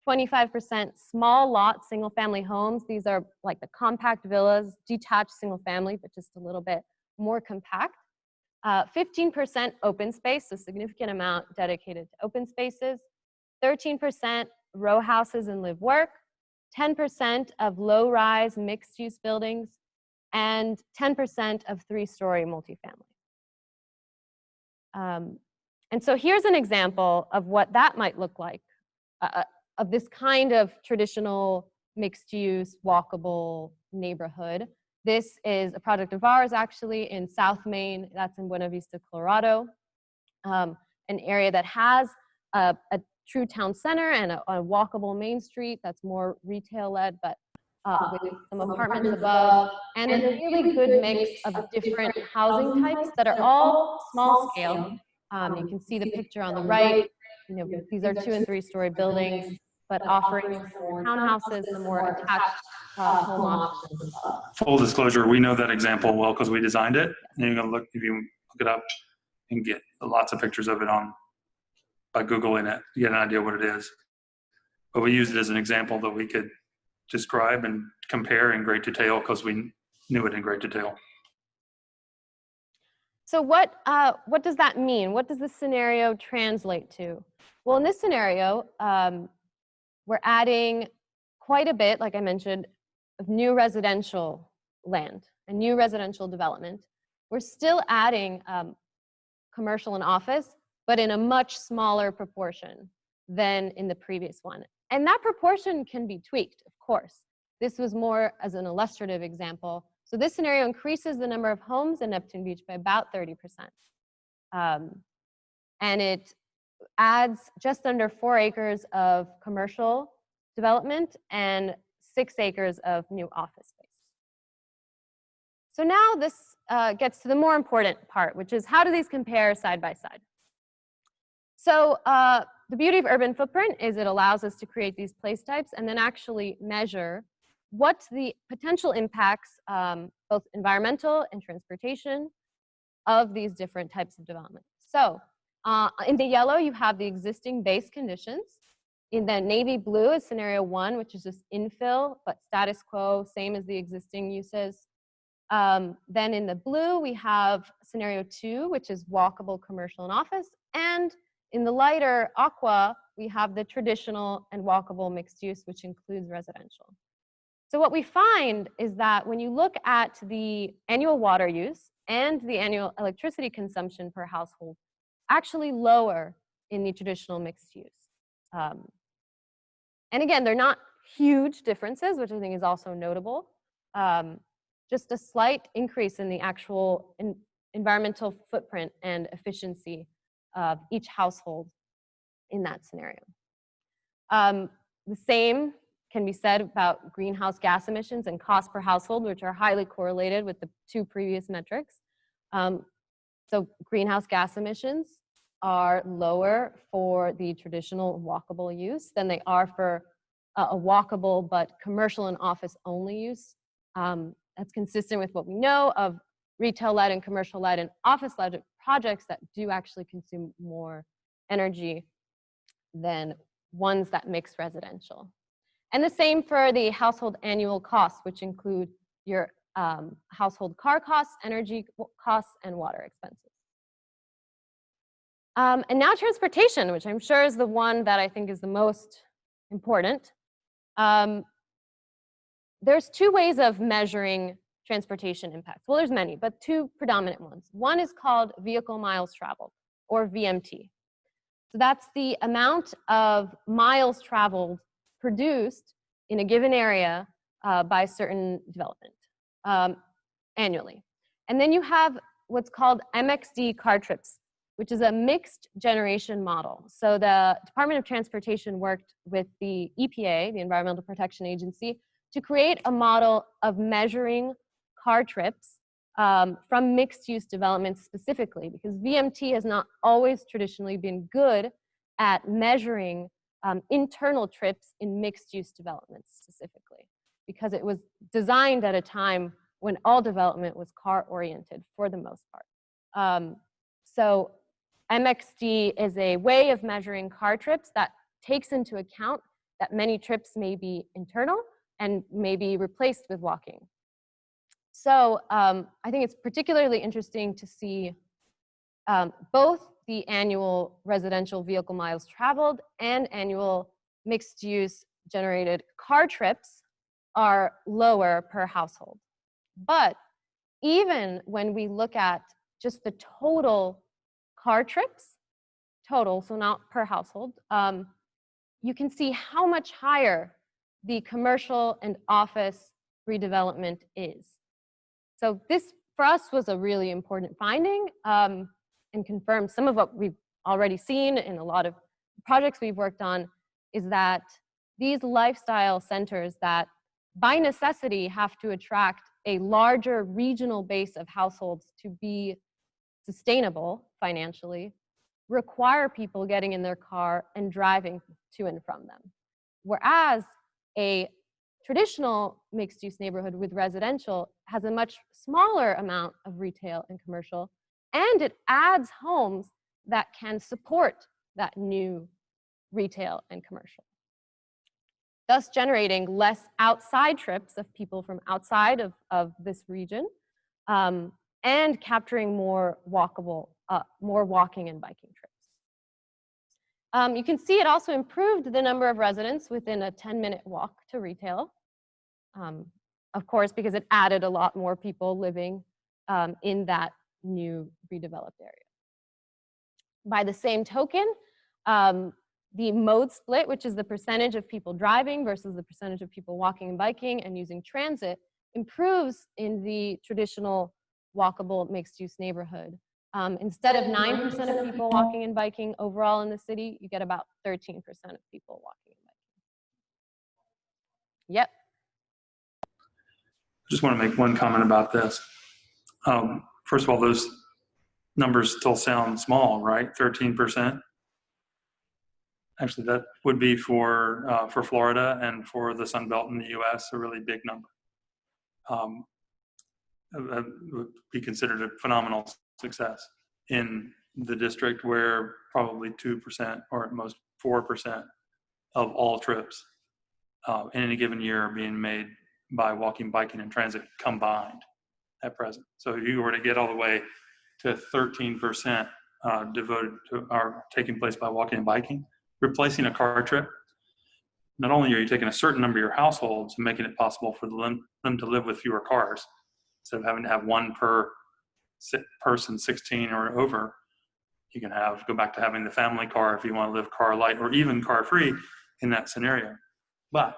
Speaker 2: 25% small lot single-family homes. These are like the compact villas, detached single-family, but just a little bit more compact. 15% open space, so significant amount dedicated to open spaces. 13% row houses and live-work. 10% of low-rise mixed-use buildings, and 10% of 3-story multifamily. And so here's an example of what that might look like, of this kind of traditional mixed-use walkable neighborhood. This is a project of ours actually in South Main. That's in Buena Vista, Colorado, an area that has a true town center and a walkable Main Street that's more retail-led, but with some apartments above, and a really good mix of different housing types that are all small scale. You can see the picture on the right. You know, these are 2- and 3-story buildings, but offering some more townhouses, some more attached home options as well.
Speaker 1: Full disclosure, we know that example well because we designed it. And you can look, if you look it up, and get lots of pictures of it by Googling it, you get an idea what it is. But we used it as an example that we could describe and compare in great detail because we knew it in great detail.
Speaker 2: So what does that mean? What does this scenario translate to? Well, in this scenario, we're adding quite a bit, like I mentioned, of new residential land and new residential development. We're still adding commercial and office, but in a much smaller proportion than in the previous one. And that proportion can be tweaked, of course. This was more as an illustrative example. So this scenario increases the number of homes in Neptune Beach by about 30%. And it adds just under 4 acres of commercial development and 6 acres of new office space. So now this gets to the more important part, which is how do these compare side by side? So the beauty of urban footprint is it allows us to create these place types and then actually measure what's the potential impacts, both environmental and transportation, of these different types of development. So in the yellow, you have the existing base conditions. In the navy blue is scenario 1, which is just infill, but status quo, same as the existing uses. Then in the blue, we have scenario 2, which is walkable, commercial, and office. And in the lighter aqua, we have the traditional and walkable mixed use, which includes residential. So what we find is that when you look at the annual water use and the annual electricity consumption per household, actually lower in the traditional mixed use. And again, they're not huge differences, which I think is also notable. Just a slight increase in the actual environmental footprint and efficiency of each household in that scenario. The same can be said about greenhouse gas emissions and cost per household, which are highly correlated with the 2 previous metrics. So greenhouse gas emissions are lower for the traditional walkable use than they are for a walkable but commercial and office only use. That's consistent with what we know of retail-led and commercial-led and office-led projects that do actually consume more energy than ones that mix residential. And the same for the household annual costs, which include your household car costs, energy costs, and water expenses. And now transportation, which I'm sure is the one that I think is the most important. There's 2 ways of measuring transportation impacts. Well, there's many, but 2 predominant ones. One is called vehicle miles traveled, or VMT. So that's the amount of miles traveled produced in a given area by a certain development annually. And then you have what's called MXD car trips, which is a mixed generation model. So the Department of Transportation worked with the EPA, the Environmental Protection Agency, to create a model of measuring car trips from mixed-use developments specifically, because VMT has not always traditionally been good at measuring internal trips in mixed-use developments specifically, because it was designed at a time when all development was car-oriented for the most part. So MXD is a way of measuring car trips that takes into account that many trips may be internal and may be replaced with walking. So I think it's particularly interesting to see both the annual residential vehicle miles traveled and annual mixed-use generated car trips are lower per household. But even when we look at just the total car trips, total, so not per household, you can see how much higher the commercial and office redevelopment is. So this, for us, was a really important finding and confirms some of what we've already seen in a lot of projects we've worked on, is that these lifestyle centers that by necessity have to attract a larger regional base of households to be sustainable financially, require people getting in their car and driving to and from them. Whereas a traditional mixed-use neighborhood with residential has a much smaller amount of retail and commercial, and it adds homes that can support that new retail and commercial, thus generating less outside trips of people from outside of this region, and capturing more walkable, more walking and biking trips. You can see it also improved the number of residents within a 10-minute walk to retail, of course, because it added a lot more people living in that new redeveloped area. By the same token, the mode split, which is the percentage of people driving versus the percentage of people walking and biking and using transit, improves in the traditional walkable mixed-use neighborhood. Instead of 9% of people walking and biking overall in the city, you get about 13% of people walking and biking. Yep.
Speaker 1: Just want to make one comment about this. First of all, those numbers still sound small, right? 13%. Actually, that would be for Florida and for the Sun Belt in the U.S. a really big number. Would be considered a phenomenal success in the district where probably 2% or at most 4% of all trips in any given year are being made by walking, biking, and transit combined at present. So if you were to get all the way to 13% devoted to are taking place by walking and biking, replacing a car trip, not only are you taking a certain number of your households and making it possible for them to live with fewer cars, instead of having to have one per person 16 or over, you can go back to having the family car if you want to live car light or even car free in that scenario. But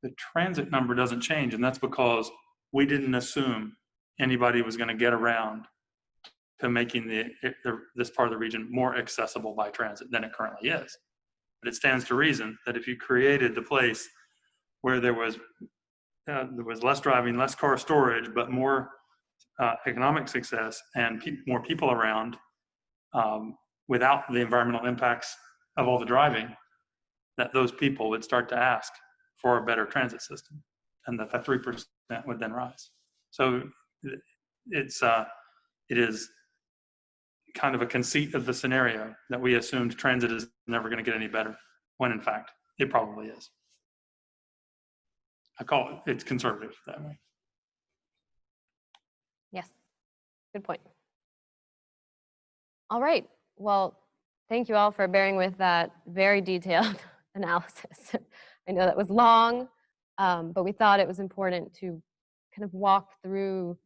Speaker 1: the transit number doesn't change, and that's because we didn't assume anybody was going to get around to making this part of the region more accessible by transit than it currently is. But it stands to reason that if you created the place where there was less driving, less car storage, but more economic success and more people around without the environmental impacts of all the driving, that those people would start to ask for a better transit system, and that 3% would then rise. So it is kind of a conceit of the scenario that we assumed transit is never going to get any better, when in fact it probably is. It's conservative that way.
Speaker 2: Yes, good point. All right, well, thank you all for bearing with that very detailed analysis. I know that was long, but we thought it was important to kind of walk through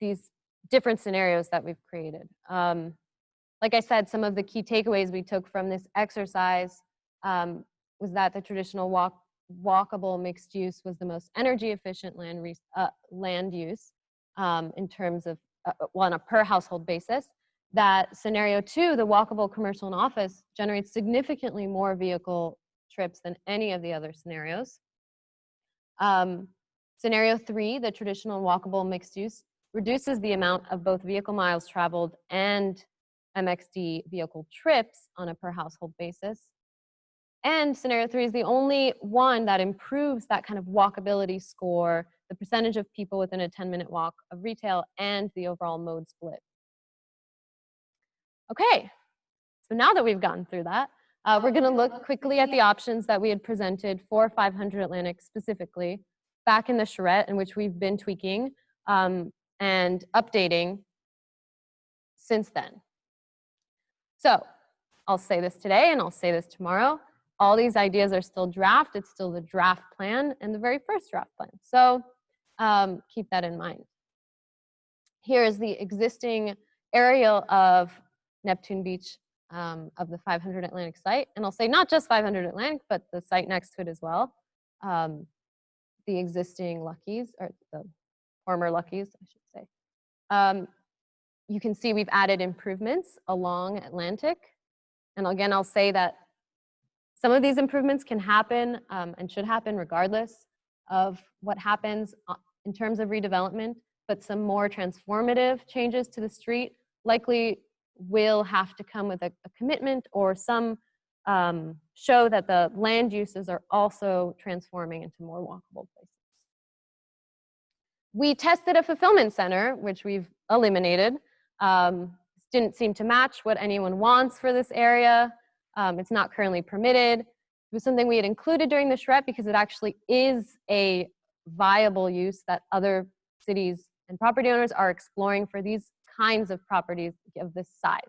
Speaker 2: these different scenarios that we've created. Like I said, some of the key takeaways we took from this exercise was that the traditional walkable mixed use was the most energy efficient land use in terms of, on a per household basis. That scenario 2, the walkable commercial and office, generates significantly more vehicle trips than any of the other scenarios. Scenario 3, the traditional walkable mixed use, reduces the amount of both vehicle miles traveled and MXD vehicle trips on a per household basis. And scenario 3 is the only one that improves that kind of walkability score, the percentage of people within a 10-minute walk of retail, and the overall mode split. Okay, so now that we've gone through that, we're going to look quickly at the options that we had presented for 500 Atlantic specifically back in the charrette, in which we've been tweaking and updating since then. So I'll say this today and I'll say this tomorrow. All these ideas are still draft. It's still the draft plan and the very first draft plan. So keep that in mind. Here is the existing aerial of Neptune Beach of the 500 Atlantic site. And I'll say not just 500 Atlantic, but the site next to it as well. The existing Lucky's, or the former Lucky's, I should say. You can see we've added improvements along Atlantic. And again, I'll say that some of these improvements can happen and should happen regardless of what happens in terms of redevelopment, but some more transformative changes to the street likely will have to come with a commitment or some show that the land uses are also transforming into more walkable places. We tested a fulfillment center, which we've eliminated. Didn't seem to match what anyone wants for this area. It's not currently permitted. It was something we had included during the charrette because it actually is a viable use that other cities and property owners are exploring for these kinds of properties of this size.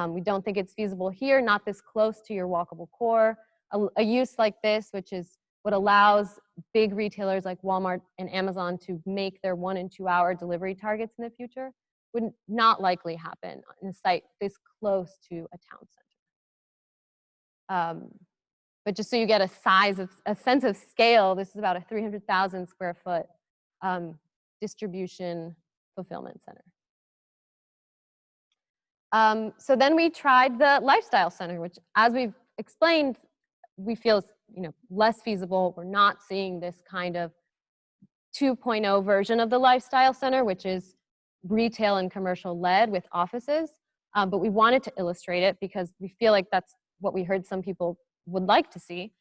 Speaker 2: We don't think it's feasible here, not this close to your walkable core. A use like this, which is what allows big retailers like Walmart and Amazon to make their 1- and 2-hour delivery targets in the future, would not likely happen in a site this close to a town center. But just so you get a sense of scale, this is about a 300,000 square foot distribution fulfillment center. So then we tried the lifestyle center, which, as we've explained, we feel is less feasible. We're not seeing this kind of 2.0 version of the lifestyle center, which is retail and commercial led with offices. But we wanted to illustrate it because we feel like that's what we heard some people would like to see.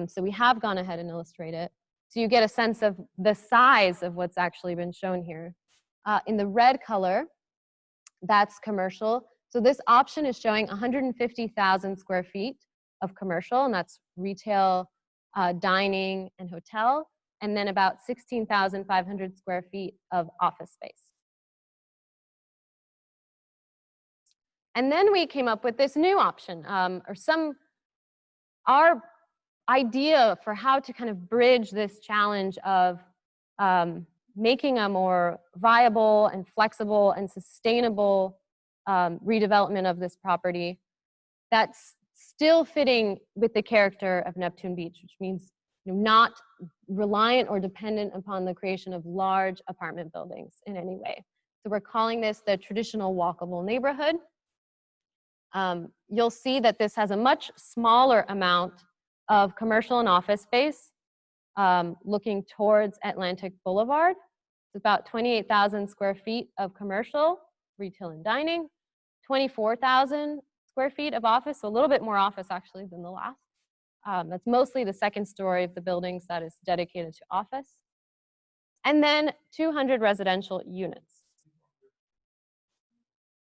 Speaker 2: So we have gone ahead and illustrated it. So you get a sense of the size of what's actually been shown here. In the red color, that's commercial. So this option is showing 150,000 square feet of commercial, and that's retail, dining, and hotel, and then about 16,500 square feet of office space. And then we came up with this new option, our idea for how to kind of bridge this challenge of making a more viable and flexible and sustainable redevelopment of this property that's still fitting with the character of Neptune Beach, which means not reliant or dependent upon the creation of large apartment buildings in any way. So we're calling this the traditional walkable neighborhood. You'll see that this has a much smaller amount of commercial and office space looking towards Atlantic Boulevard. It's about 28,000 square feet of commercial, retail and dining, 24,000 square feet of office, so a little bit more office actually than the last. That's mostly the second story of the buildings that is dedicated to office. And then 200 residential units.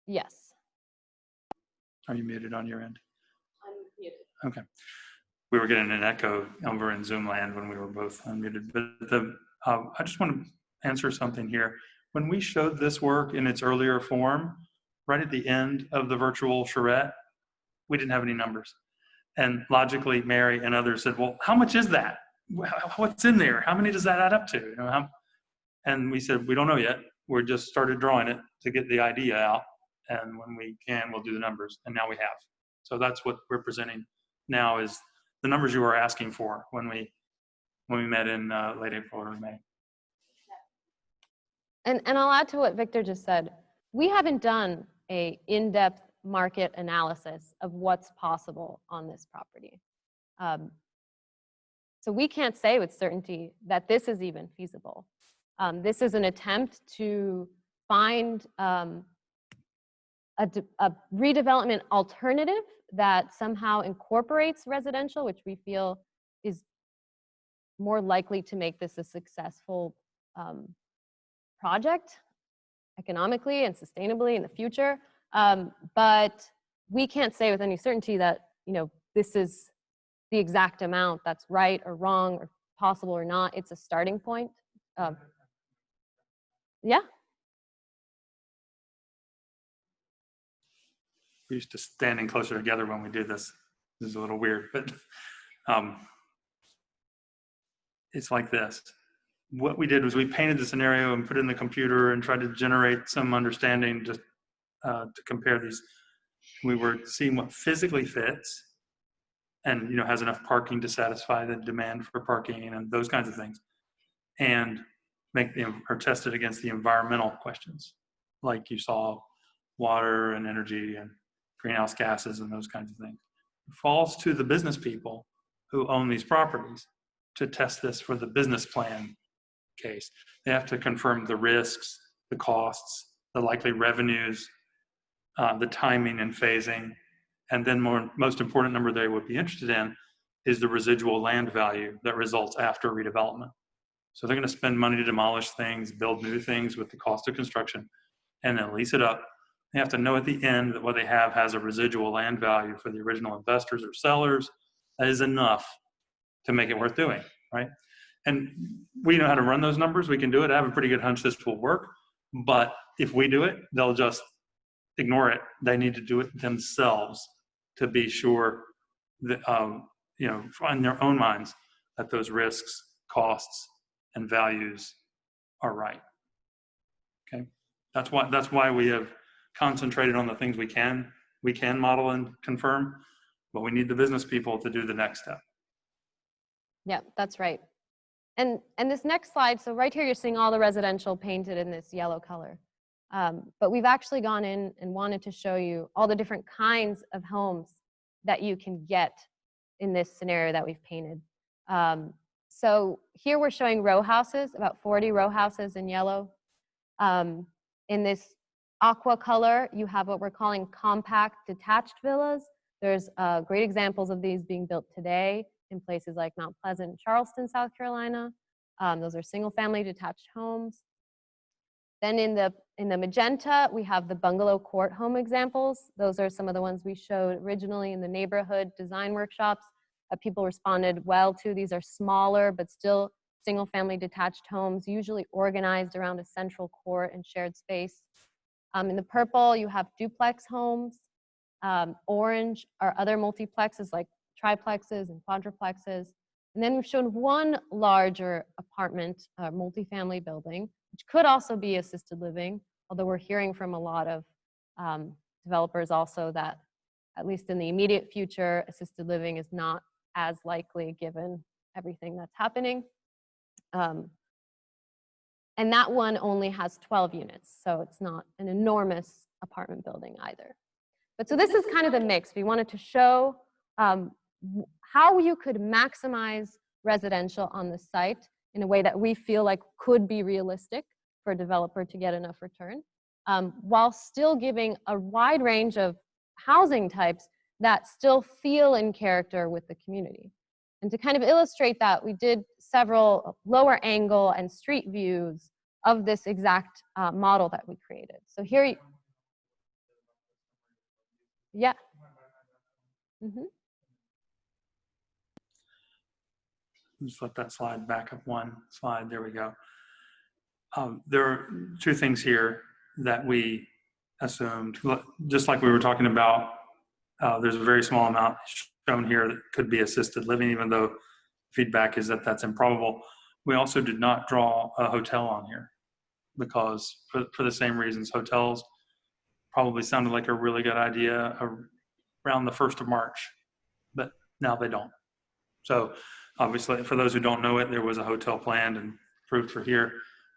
Speaker 2: Yes.
Speaker 1: Are you muted on your end?
Speaker 2: I'm muted.
Speaker 1: Okay. We were getting an echo over in Zoom land when we were both unmuted. But I just want to answer something here. When we showed this work in its earlier form, right at the end of the virtual charrette, we didn't have any numbers. And logically, Mary and others said, well, how much is that? What's in there? How many does that add up to? And we said, we don't know yet. We just started drawing it to get the idea out. And when we can, we'll do the numbers. And now we have. So that's what we're presenting now is the numbers you were asking for when we met in late April or May.
Speaker 2: And I'll add to what Victor just said. We haven't done an in-depth market analysis of what's possible on this property. So we can't say with certainty that this is even feasible. This is an attempt to find a redevelopment alternative that somehow incorporates residential, which we feel is more likely to make this a successful project economically and sustainably in the future. But we can't say with any certainty that this is the exact amount that's right or wrong or possible or not. It's a starting point. Yeah.
Speaker 1: We used to standing closer together when we do this. This is a little weird, but it's like this. What we did was we painted the scenario and put it in the computer and tried to generate some understanding just to compare these. We were seeing what physically fits and has enough parking to satisfy the demand for parking and those kinds of things, and test it against the environmental questions, like you saw water and energy and greenhouse gases and those kinds of things. It falls to the business people who own these properties to test this for the business plan case. They have to confirm the risks, the costs, the likely revenues, the timing and phasing, and then most important number they would be interested in is the residual land value that results after redevelopment. So they're going to spend money to demolish things, build new things with the cost of construction, and then lease it up. They have to know at the end that what they have has a residual land value for the original investors or sellers that is enough to make it worth doing, right? And we know how to run those numbers. We can do it. I have a pretty good hunch this will work. But if we do it, they'll just ignore it. They need to do it themselves to be sure that, in their own minds, that those risks, costs, and values are right. Okay, that's why we have concentrated on the things we can model and confirm, but we need the business people to do the next step.
Speaker 2: Yeah, that's right. And this next slide, so right here you're seeing all the residential painted in this yellow color. But we've actually gone in and wanted to show you all the different kinds of homes that you can get in this scenario that we've painted. So here we're showing row houses, about 40 row houses in yellow. In this aqua color, you have what we're calling compact detached villas. There's great examples of these being built today in places like Mount Pleasant and Charleston, South Carolina. Those are single-family detached homes. Then in the magenta, we have the bungalow court home examples. Those are some of the ones we showed originally in the neighborhood design workshops that people responded well to. These are smaller, but still single-family detached homes, usually organized around a central court and shared space. In the purple, you have duplex homes. Orange are other multiplexes like triplexes and quadruplexes. And then we've shown one larger apartment, multifamily building, which could also be assisted living, although we're hearing from a lot of developers also that, at least in the immediate future, assisted living is not as likely given everything that's happening. And that one only has 12 units, so it's not an enormous apartment building either. But so this is kind of the mix. We wanted to show how you could maximize residential on the site in a way that we feel like could be realistic for a developer to get enough return, while still giving a wide range of housing types that still feel in character with the community. And to kind of illustrate that, we did several lower angle and street views of this exact model that we created. So here, yeah. Mm-hmm.
Speaker 1: Just let that slide back up one slide. There we go. There are two things here that we assumed, just like we were talking about. There's a very small amount shown here that could be assisted living, even though feedback is that that's improbable. We also did not draw a hotel on here because for the same reasons. Hotels probably sounded like a really good idea around the 1st of March, but now they don't. So obviously, for those who don't know it, there was a hotel planned and approved for here,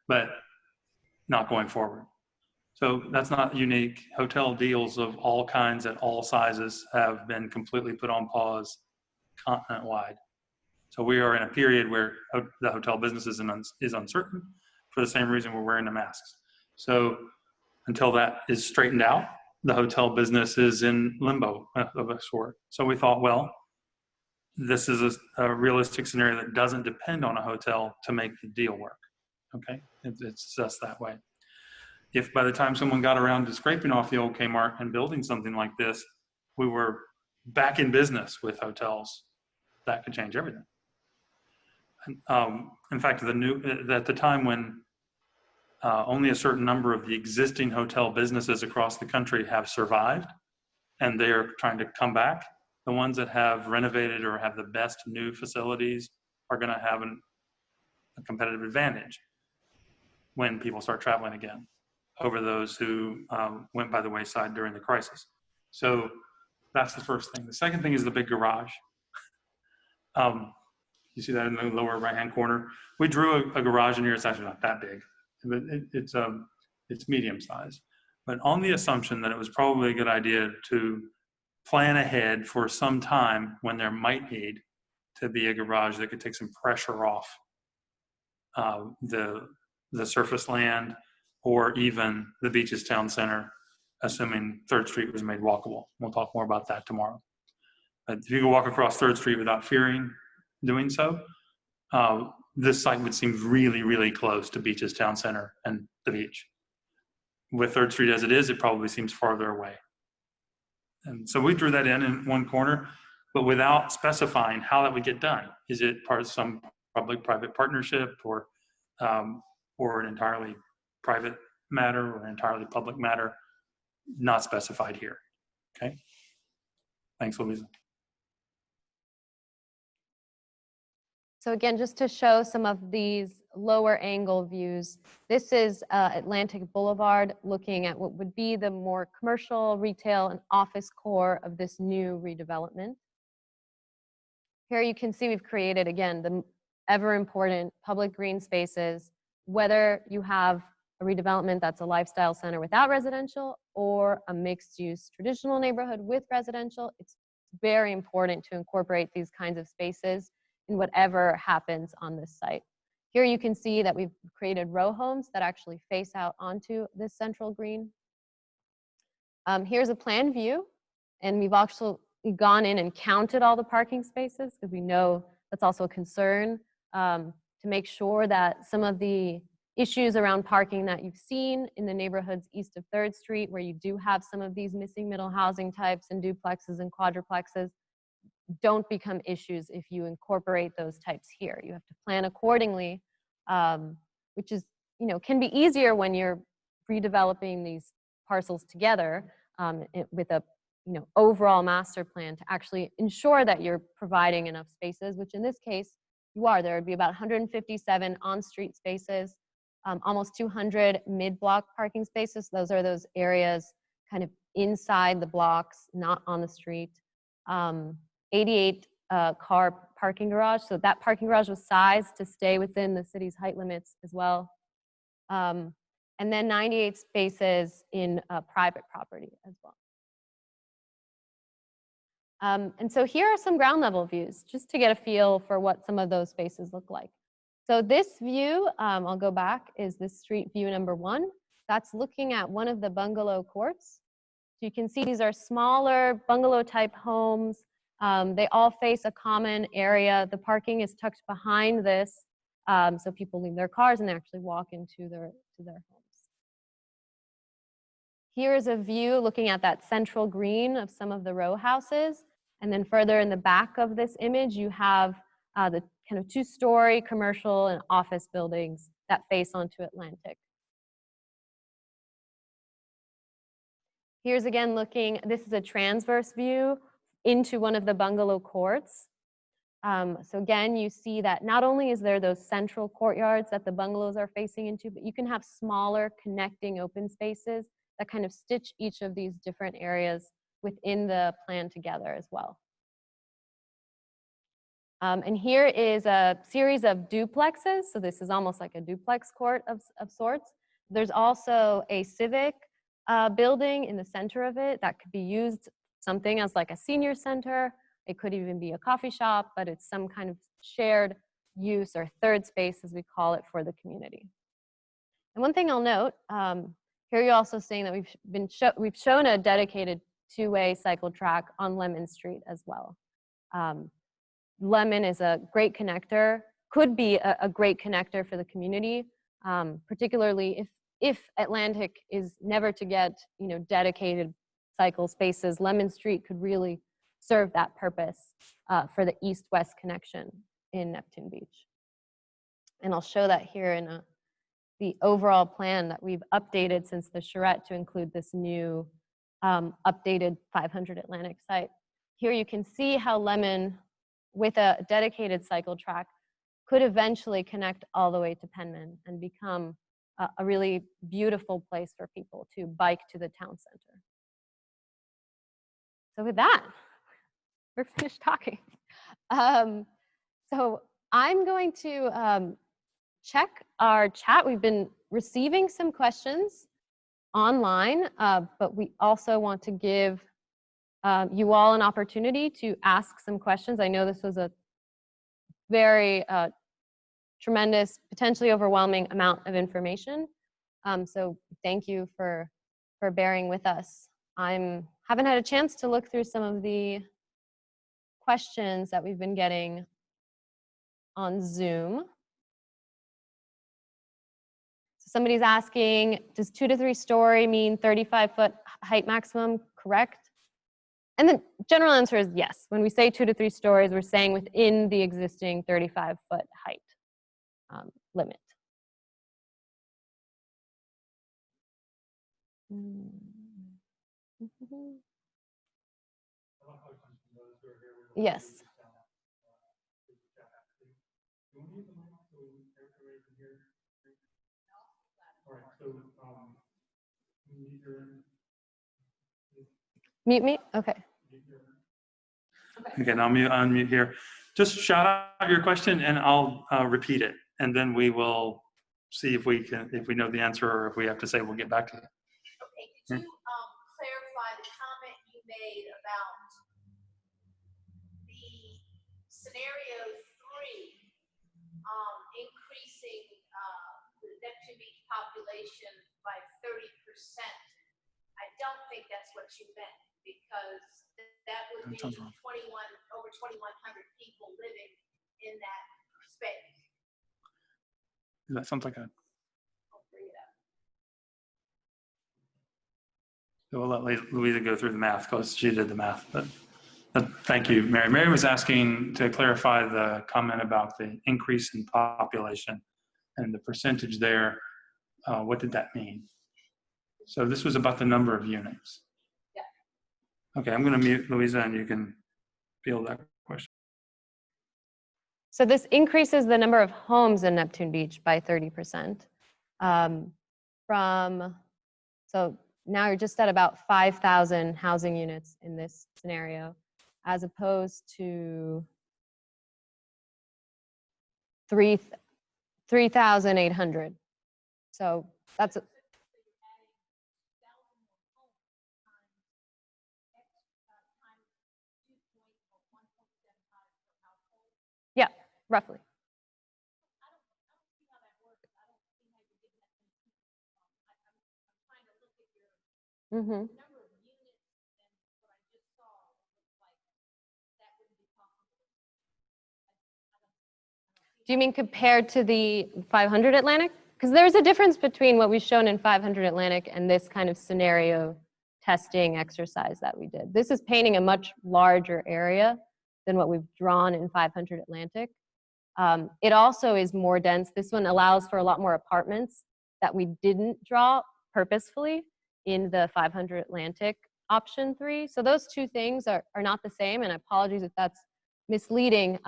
Speaker 1: but not going forward. So that's not unique. Hotel deals of all kinds at all sizes have been completely put on pause continent-wide. So we are in a period where the hotel business is uncertain for the same reason we're wearing the masks. So until that is straightened out, the hotel business is in limbo of a sort. So we thought, well, this is a realistic scenario that doesn't depend on a hotel to make the deal work. Okay, it's just that way. If by the time someone got around to scraping off the old Kmart and building something like this, we were back in business with hotels, that could change everything. In fact, at the time when only a certain number of the existing hotel businesses across the country have survived, and they are trying to come back, the ones that have renovated or have the best new facilities are going to have a competitive advantage when people start traveling again over those who went by the wayside during the crisis. So that's the first thing. The second thing is the big garage. You see that in the lower right-hand corner? We drew a garage in here. It's actually not that big, but it's medium size. But on the assumption that it was probably a good idea to plan ahead for some time when there might need to be a garage that could take some pressure off the surface land or even the beaches town center, assuming 3rd Street was made walkable. We'll talk more about that tomorrow. But if you could walk across 3rd Street without fearing doing so, this site would seem really, really close to beaches town center and the beach. With 3rd Street as it is, it probably seems farther away. And so we drew that in one corner, but without specifying how that would get done. Is it part of some public-private partnership or an entirely private matter or an entirely public matter? Not specified here. Okay. Thanks, Louisa.
Speaker 2: So again, just to show some of these lower angle views, this is Atlantic Boulevard looking at what would be the more commercial, retail, and office core of this new redevelopment. Here you can see we've created, again, the ever important public green spaces, whether you have a redevelopment that's a lifestyle center without residential or a mixed use traditional neighborhood with residential. It's very important to incorporate these kinds of spaces in whatever happens on this site. Here you can see that we've created row homes that actually face out onto this central green. Here's a plan view, and we've also gone in and counted all the parking spaces, because we know that's also a concern, to make sure that some of the issues around parking that you've seen in the neighborhoods east of 3rd Street, where you do have some of these missing middle housing types and duplexes and quadruplexes, don't become issues if you incorporate those types here. You have to plan accordingly, which is, can be easier when you're redeveloping these parcels together with a, overall master plan to actually ensure that you're providing enough spaces, which in this case, you are. There would be about 157 on-street spaces, almost 200 mid-block parking spaces. Those are those areas kind of inside the blocks, not on the street. 88 car parking garage. So that parking garage was sized to stay within the city's height limits as well. And then 98 spaces in private property as well. And so here are some ground level views, just to get a feel for what some of those spaces look like. So this view, I'll go back, is this street view number 1. That's looking at one of the bungalow courts. So you can see these are smaller bungalow type homes. They all face a common area. The parking is tucked behind this, so people leave their cars and they actually walk into their homes. Here is a view looking at that central green of some of the row houses. And then further in the back of this image, you have the kind of 2-story commercial and office buildings that face onto Atlantic. Here's again looking, this is a transverse view into one of the bungalow courts. So again, you see that not only is there those central courtyards that the bungalows are facing into, but you can have smaller connecting open spaces that kind of stitch each of these different areas within the plan together as well. And here is a series of duplexes. So this is almost like a duplex court of sorts. There's also a civic building in the center of it that could be used something as like a senior center. It could even be a coffee shop, but it's some kind of shared use or third space, as we call it, for the community. And one thing I'll note, here you're also seeing that we've shown a dedicated 2-way cycle track on Lemon Street as well. Lemon is a great connector, could be a great connector for the community, particularly if Atlantic is never to get dedicated cycle spaces. Lemon Street could really serve that purpose for the east-west connection in Neptune Beach. And I'll show that here in the overall plan that we've updated since the charrette to include this new updated 500 Atlantic site. Here you can see how Lemon, with a dedicated cycle track, could eventually connect all the way to Penman and become a really beautiful place for people to bike to the town center. So with that, we're finished talking. So I'm going to check our chat. We've been receiving some questions online, but we also want to give you all an opportunity to ask some questions. I know this was a very tremendous, potentially overwhelming amount of information. So thank you for bearing with us. I haven't had a chance to look through some of the questions that we've been getting on Zoom. So somebody's asking, does 2 to 3 story mean 35-foot height maximum? Correct? And the general answer is yes. When we say 2 to 3 stories, we're saying within the existing 35-foot height limit. Yes. Mute me? Okay.
Speaker 1: Okay, now unmute here. Just shout out your question and I'll repeat it. And then we will see if we know the answer, or if we have to say, we'll get back to you.
Speaker 4: Okay, could you clarify the comment you made about the scenario 3 increasing the Neptune Beach population by 30%? I don't think that's what you meant, because that would
Speaker 1: That
Speaker 4: be
Speaker 1: sounds wrong.
Speaker 4: 21, over 2,100 people living in that space.
Speaker 1: That sounds like a,
Speaker 4: I'll bring it up.
Speaker 1: we'll let Louisa go through the math because she did the math, but thank you, Mary. Mary was asking to clarify the comment about the increase in population and the percentage there. What did that mean? So this was about the number of units.
Speaker 4: Yeah.
Speaker 1: Okay, I'm going to mute Louisa and you can field that question.
Speaker 2: So this increases the number of homes in Neptune Beach by 30%. So now you're just at about 5,000 housing units in this scenario, as opposed to 3,800. So that's a, yeah, roughly. Mm-hmm. Do you mean compared to the 500 Atlantic? Because there's a difference between what we've shown in 500 Atlantic and this kind of scenario testing exercise that we did. This is painting a much larger area than what we've drawn in 500 Atlantic. It also is more dense. This one allows for a lot more apartments that we didn't draw purposefully in the 500 Atlantic option 3. So those two things are not the same, and apologies if that's misleading.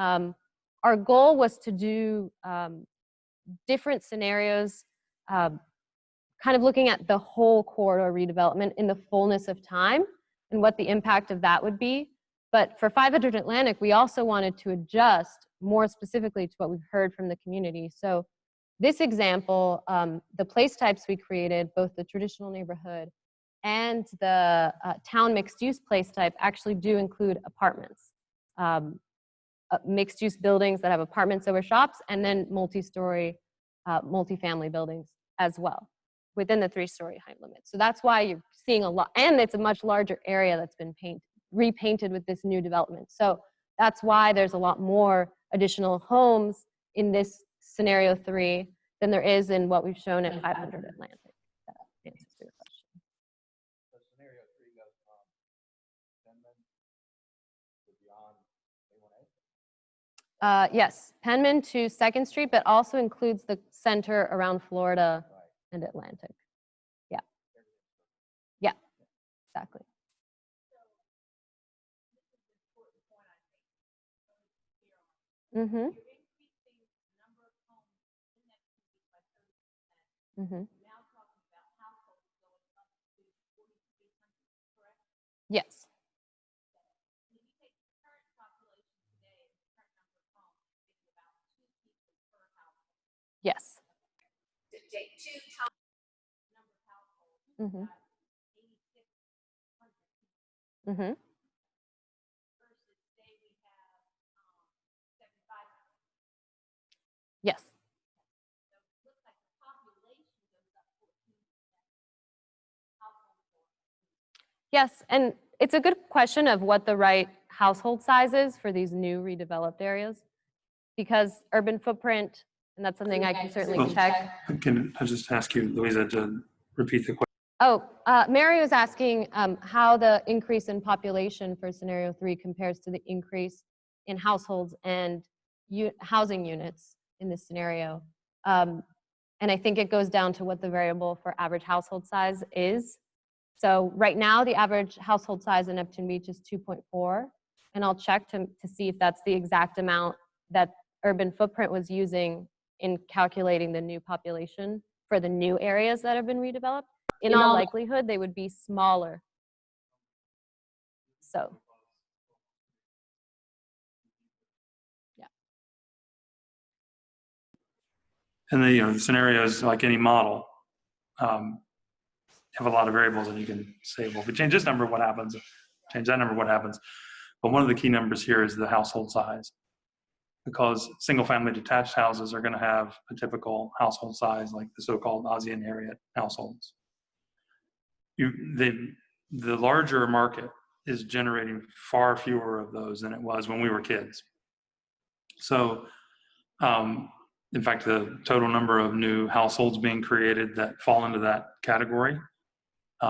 Speaker 2: Our goal was to do different scenarios, kind of looking at the whole corridor redevelopment in the fullness of time and what the impact of that would be. But for 500 Atlantic, we also wanted to adjust more specifically to what we've heard from the community. So this example, the place types we created, both the traditional neighborhood and the town mixed-use place type, actually do include apartments. Mixed-use buildings that have apartments over shops, and then multi-story, multi-family buildings as well, within the 3-story height limit. So that's why you're seeing a lot, and it's a much larger area that's been repainted with this new development. So that's why there's a lot more additional homes in this scenario 3 than there is in what we've shown at 500 Atlantic. That answers your question.
Speaker 5: So scenario 3 goes from Penman to beyond A1A?
Speaker 2: Yes, Penman to 2nd Street, but also includes the center around Florida and Atlantic. Yeah. Yeah, exactly. Mm-hmm. Mm-hmm. Yes. Yes.
Speaker 4: To take 2 times the number of households,
Speaker 2: Mm-hmm.
Speaker 4: 8,600
Speaker 2: Mm-hmm.
Speaker 4: versus today we have 7,500.
Speaker 2: Yes.
Speaker 4: So it looks like the population goes up 14%. Household growth.
Speaker 2: Yes, and it's a good question of what the right household size is for these new redeveloped areas, because urban footprint, and that's something I can certainly
Speaker 1: Well,
Speaker 2: check.
Speaker 1: Can I just ask you, Louisa, to repeat the question?
Speaker 2: Oh, Mary was asking how the increase in population for scenario 3 compares to the increase in households and housing units in this scenario. And I think it goes down to what the variable for average household size is. So right now, the average household size in Neptune Beach is 2.4. And I'll check to see if that's the exact amount that urban footprint was using in calculating the new population for the new areas that have been redeveloped. In all likelihood, they would be smaller. So, yeah.
Speaker 1: And the scenarios, like any model, have a lot of variables, and you can say, well, if we change this number, what happens? Change that number, what happens? But one of the key numbers here is the household size, because single-family detached houses are going to have a typical household size, like the so-called Aussie and Harriet households. the larger market is generating far fewer of those than it was when we were kids. So, in fact, the total number of new households being created that fall into that category,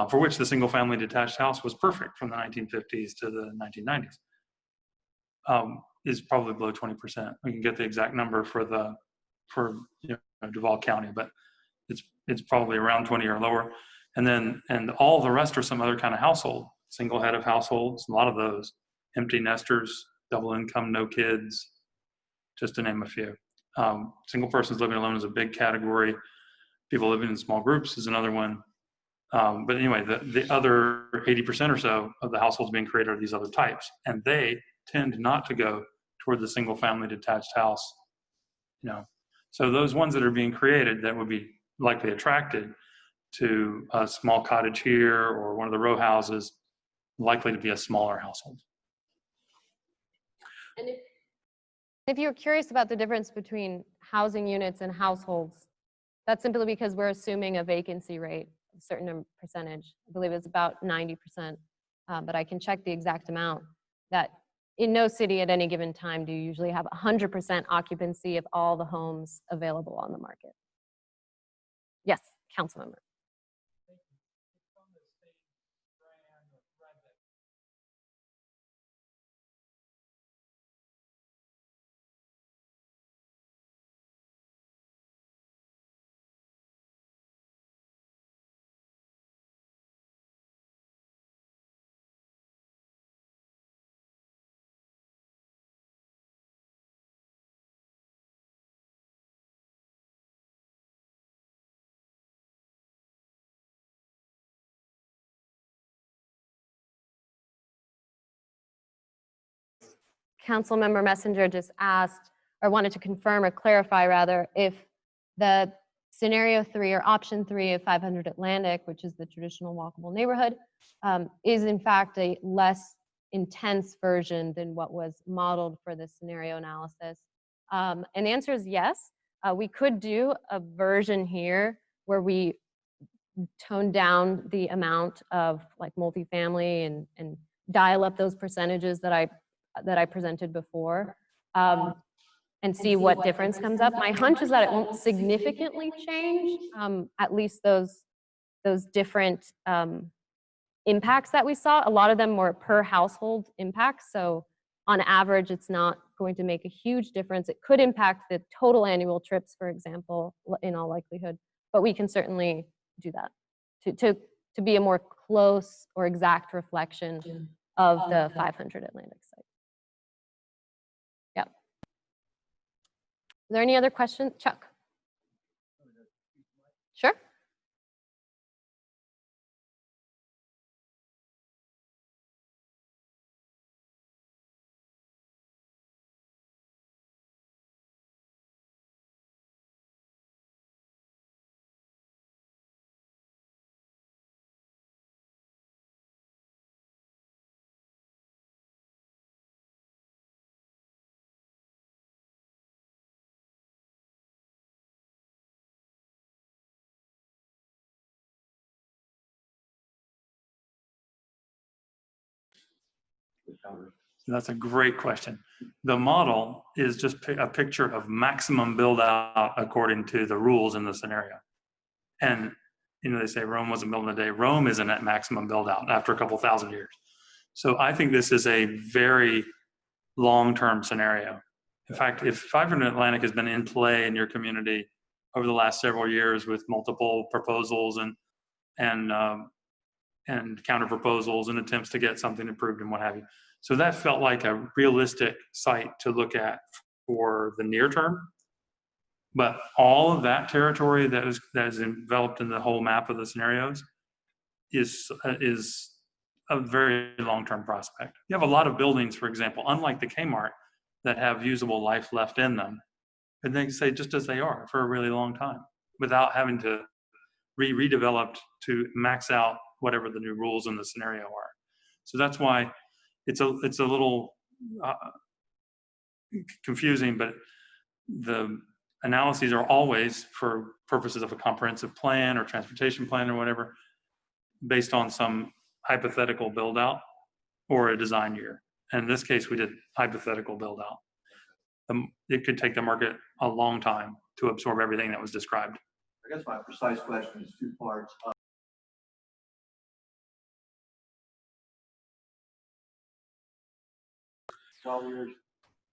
Speaker 1: for which the single-family detached house was perfect from the 1950s to the 1990s, is probably below 20%. We can get the exact number for Duval County, but it's probably around 20 or lower. And all the rest are some other kind of household, single head of households, a lot of those, empty nesters, double income, no kids, just to name a few. Single persons living alone is a big category. People living in small groups is another one. But anyway, the other 80% or so of the households being created are these other types, and they tend not to go toward the single family detached house. So those ones that are being created that would be likely attracted to a small cottage here or one of the row houses, likely to be a smaller household.
Speaker 2: And if you're curious about the difference between housing units and households, that's simply because we're assuming a vacancy rate, a certain percentage. I believe it's about 90%, but I can check the exact amount. That in no city at any given time do you usually have 100% occupancy of all the homes available on the market. Yes, council member. Councilmember Messenger just asked, or wanted to confirm or clarify rather, if the scenario 3 or option 3 of 500 Atlantic, which is the traditional walkable neighborhood, is in fact a less intense version than what was modeled for the scenario analysis. And the answer is yes. We could do a version here where we tone down the amount of like multifamily and dial up those percentages that I presented before, and see what difference comes up. My hunch is that it won't significantly change, at least those different impacts that we saw. A lot of them were per household impacts, so on average, it's not going to make a huge difference. It could impact the total annual trips, for example, in all likelihood, but we can certainly do that to be a more close or exact reflection of the 500 Atlantic site. Yep. Are there any other questions? Chuck? Sure.
Speaker 1: That's a great question. The model is just a picture of maximum build out according to the rules in the scenario. And they say Rome wasn't built in a day. Rome isn't at maximum build out after a couple thousand years. So I think this is a very long-term scenario. In fact, if 500 Atlantic has been in play in your community over the last several years with multiple proposals and counter proposals and attempts to get something approved and what have you. So that felt like a realistic site to look at for the near term. But all of that territory that is enveloped in the whole map of the scenarios is a very long-term prospect. You have a lot of buildings, for example, unlike the Kmart, that have usable life left in them, and they stay just as they are for a really long time without having to redevelop to max out whatever the new rules in the scenario are. So that's why it's a little confusing, but the analyses are always for purposes of a comprehensive plan or transportation plan or whatever. based on some hypothetical build out or a design year. And in this case, we did hypothetical build out. It could take the market a long time to absorb everything that was described.
Speaker 5: I guess my precise question is two parts.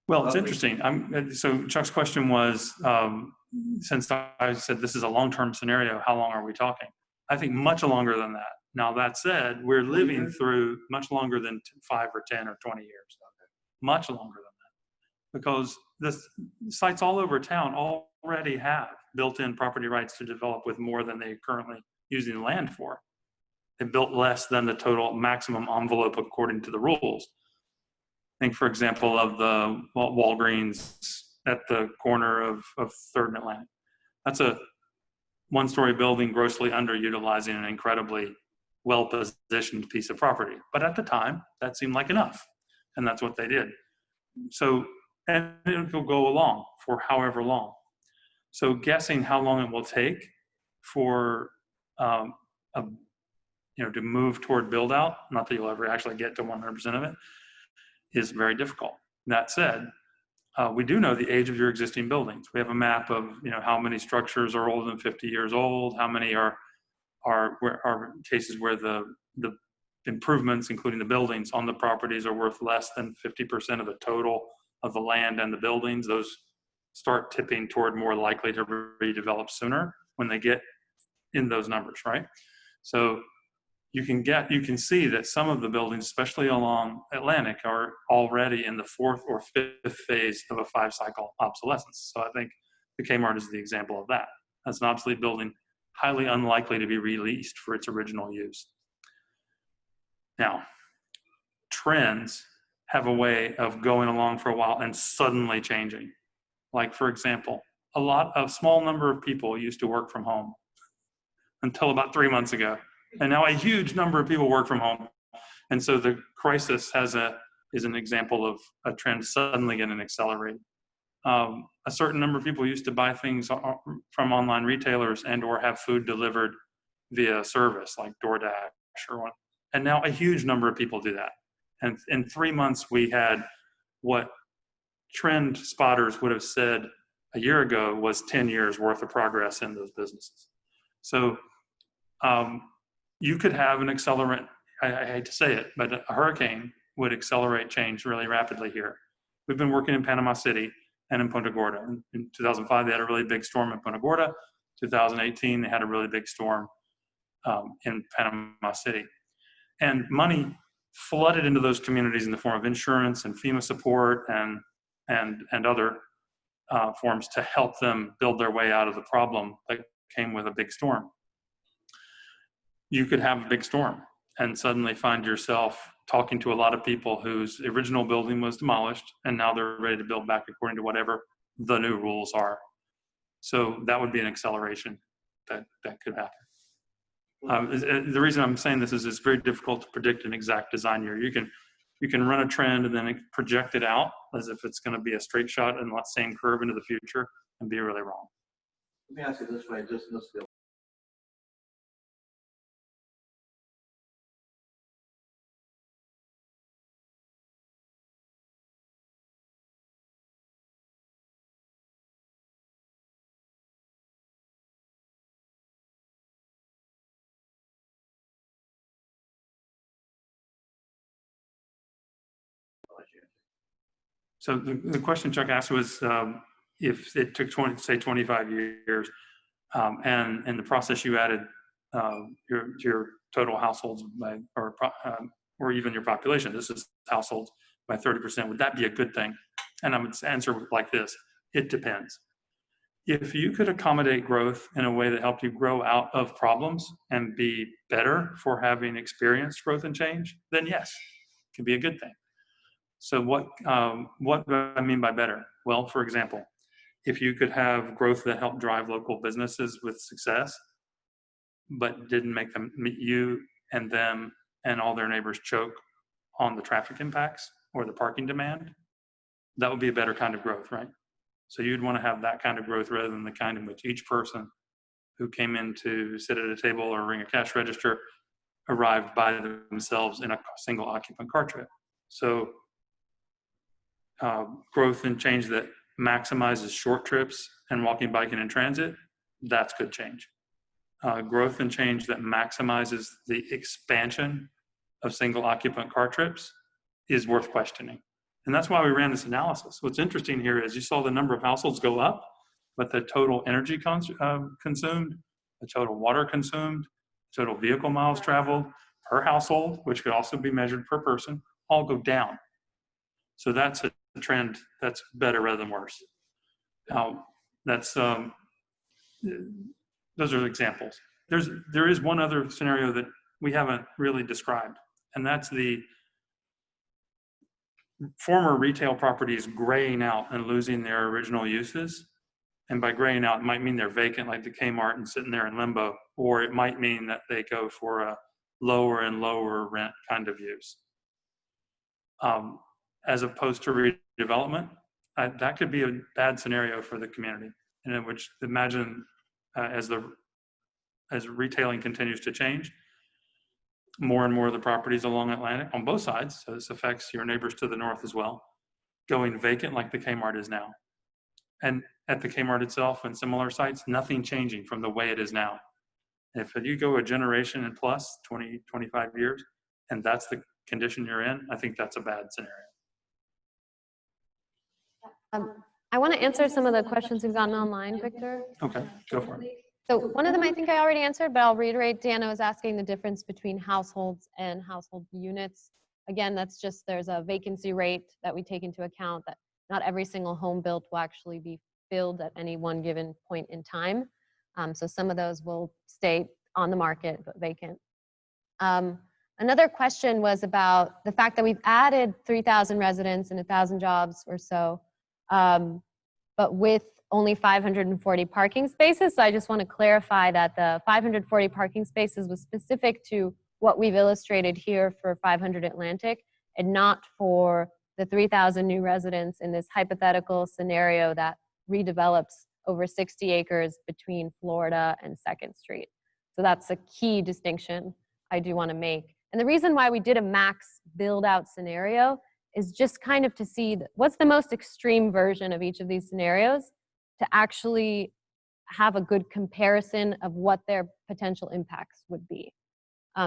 Speaker 1: Well, it's interesting. So Chuck's question was, since I said this is a long-term scenario, how long are we talking? I think much longer than that. Now, that said, we're living through much longer than 5 or 10 or 20 years. Much longer than that. Because the sites all over town already have built-in property rights to develop with more than they currently using the land for. They built less than the total maximum envelope according to the rules. Think, for example, of the Walgreens at the corner of 3rd and Atlantic. That's a one-story building grossly underutilizing an incredibly well-positioned piece of property. But at the time, that seemed like enough. And that's what they did. So, and it will go along for however long. So guessing how long it will take for, to move toward build out, not that you'll ever actually get to 100% of it, is very difficult. That said, we do know the age of your existing buildings. We have a map of how many structures are older than 50 years old, how many are cases where the improvements, including the buildings on the properties, are worth less than 50% of the total of the land and the buildings. Those start tipping toward more likely to redevelop sooner when they get in those numbers, right? So you can see that some of the buildings, especially along Atlantic, are already in the 4th or 5th phase of a 5-cycle obsolescence. So I think the Kmart is the example of that. That's an obsolete building, highly unlikely to be released for its original use. Now, trends have a way of going along for a while and suddenly changing. Like, for example, a small number of people used to work from home until about 3 months ago. And now a huge number of people work from home. And so the crisis is an example of a trend suddenly getting accelerated. A certain number of people used to buy things from online retailers and or have food delivered via service like DoorDash or one. And now a huge number of people do that. And in 3 months, we had what trend spotters would have said a year ago was 10 years worth of progress in those businesses. So you could have an accelerant, I hate to say it, but a hurricane would accelerate change really rapidly here. We've been working in Panama City and in Punta Gorda. In 2005, they had a really big storm in Punta Gorda. 2018, they had a really big storm in Panama City. And money flooded into those communities in the form of insurance and FEMA support and other forms to help them build their way out of the problem that came with a big storm. You could have a big storm and suddenly find yourself talking to a lot of people whose original building was demolished and now they're ready to build back according to whatever the new rules are. So that would be an acceleration that could happen. The reason I'm saying this is it's very difficult to predict an exact design year. You can run a trend and then project it out as if it's going to be a straight shot and that same curve into the future and be really wrong.
Speaker 5: Let me ask you this way, just in this field.
Speaker 1: So the question Chuck asked was if it took 25 years and in the process you added your total households by, or even your population, this is households by 30%, would that be a good thing? And I would answer like this, it depends. If you could accommodate growth in a way that helped you grow out of problems and be better for having experienced growth and change, then yes, it can be a good thing. So what do I mean by better? Well, for example, if you could have growth that helped drive local businesses with success, but didn't make them meet you and them and all their neighbors choke on the traffic impacts or the parking demand, that would be a better kind of growth, right? So you'd want to have that kind of growth rather than the kind in which each person who came in to sit at a table or ring a cash register arrived by themselves in a single occupant car trip. So growth and change that maximizes short trips and walking, biking, and transit, that's good change. Growth and change that maximizes the expansion of single occupant car trips is worth questioning. And that's why we ran this analysis. What's interesting here is you saw the number of households go up, but the total energy consumed, the total water consumed, total vehicle miles traveled per household, which could also be measured per person, all go down. So that's a trend that's better rather than worse. Now, that's those are examples. There is one other scenario that we haven't really described, and that's the former retail properties graying out and losing their original uses. And by graying out, it might mean they're vacant, like the Kmart, and sitting there in limbo, or it might mean that they go for a lower and lower rent kind of use. As opposed to redevelopment, that could be a bad scenario for the community. And in which, imagine as retailing continues to change, more and more of the properties along Atlantic on both sides, so this affects your neighbors to the north as well, going vacant like the Kmart is now. And at the Kmart itself and similar sites, nothing changing from the way it is now. If you go a generation and plus, 20, 25 years, and that's the condition you're in, I think that's a bad scenario.
Speaker 2: I want to answer some of the questions we've gotten online, Victor.
Speaker 1: Okay, go for it.
Speaker 2: So one of them I think I already answered, but I'll reiterate. Deanna was asking the difference between households and household units. Again, that's just there's a vacancy rate that we take into account that not every single home built will actually be filled at any one given point in time. So some of those will stay on the market but vacant. Another question was about the fact that we've added 3,000 residents and 1,000 jobs or so, but with only 540 parking spaces. So I just want to clarify that the 540 parking spaces was specific to what we've illustrated here for 500 Atlantic and not for the 3,000 new residents in this hypothetical scenario that redevelops over 60 acres between Florida and 2nd Street. So that's a key distinction I do want to make. And the reason why we did a max build out scenario is just kind of to see what's the most extreme version of each of these scenarios to actually have a good comparison of what their potential impacts would be.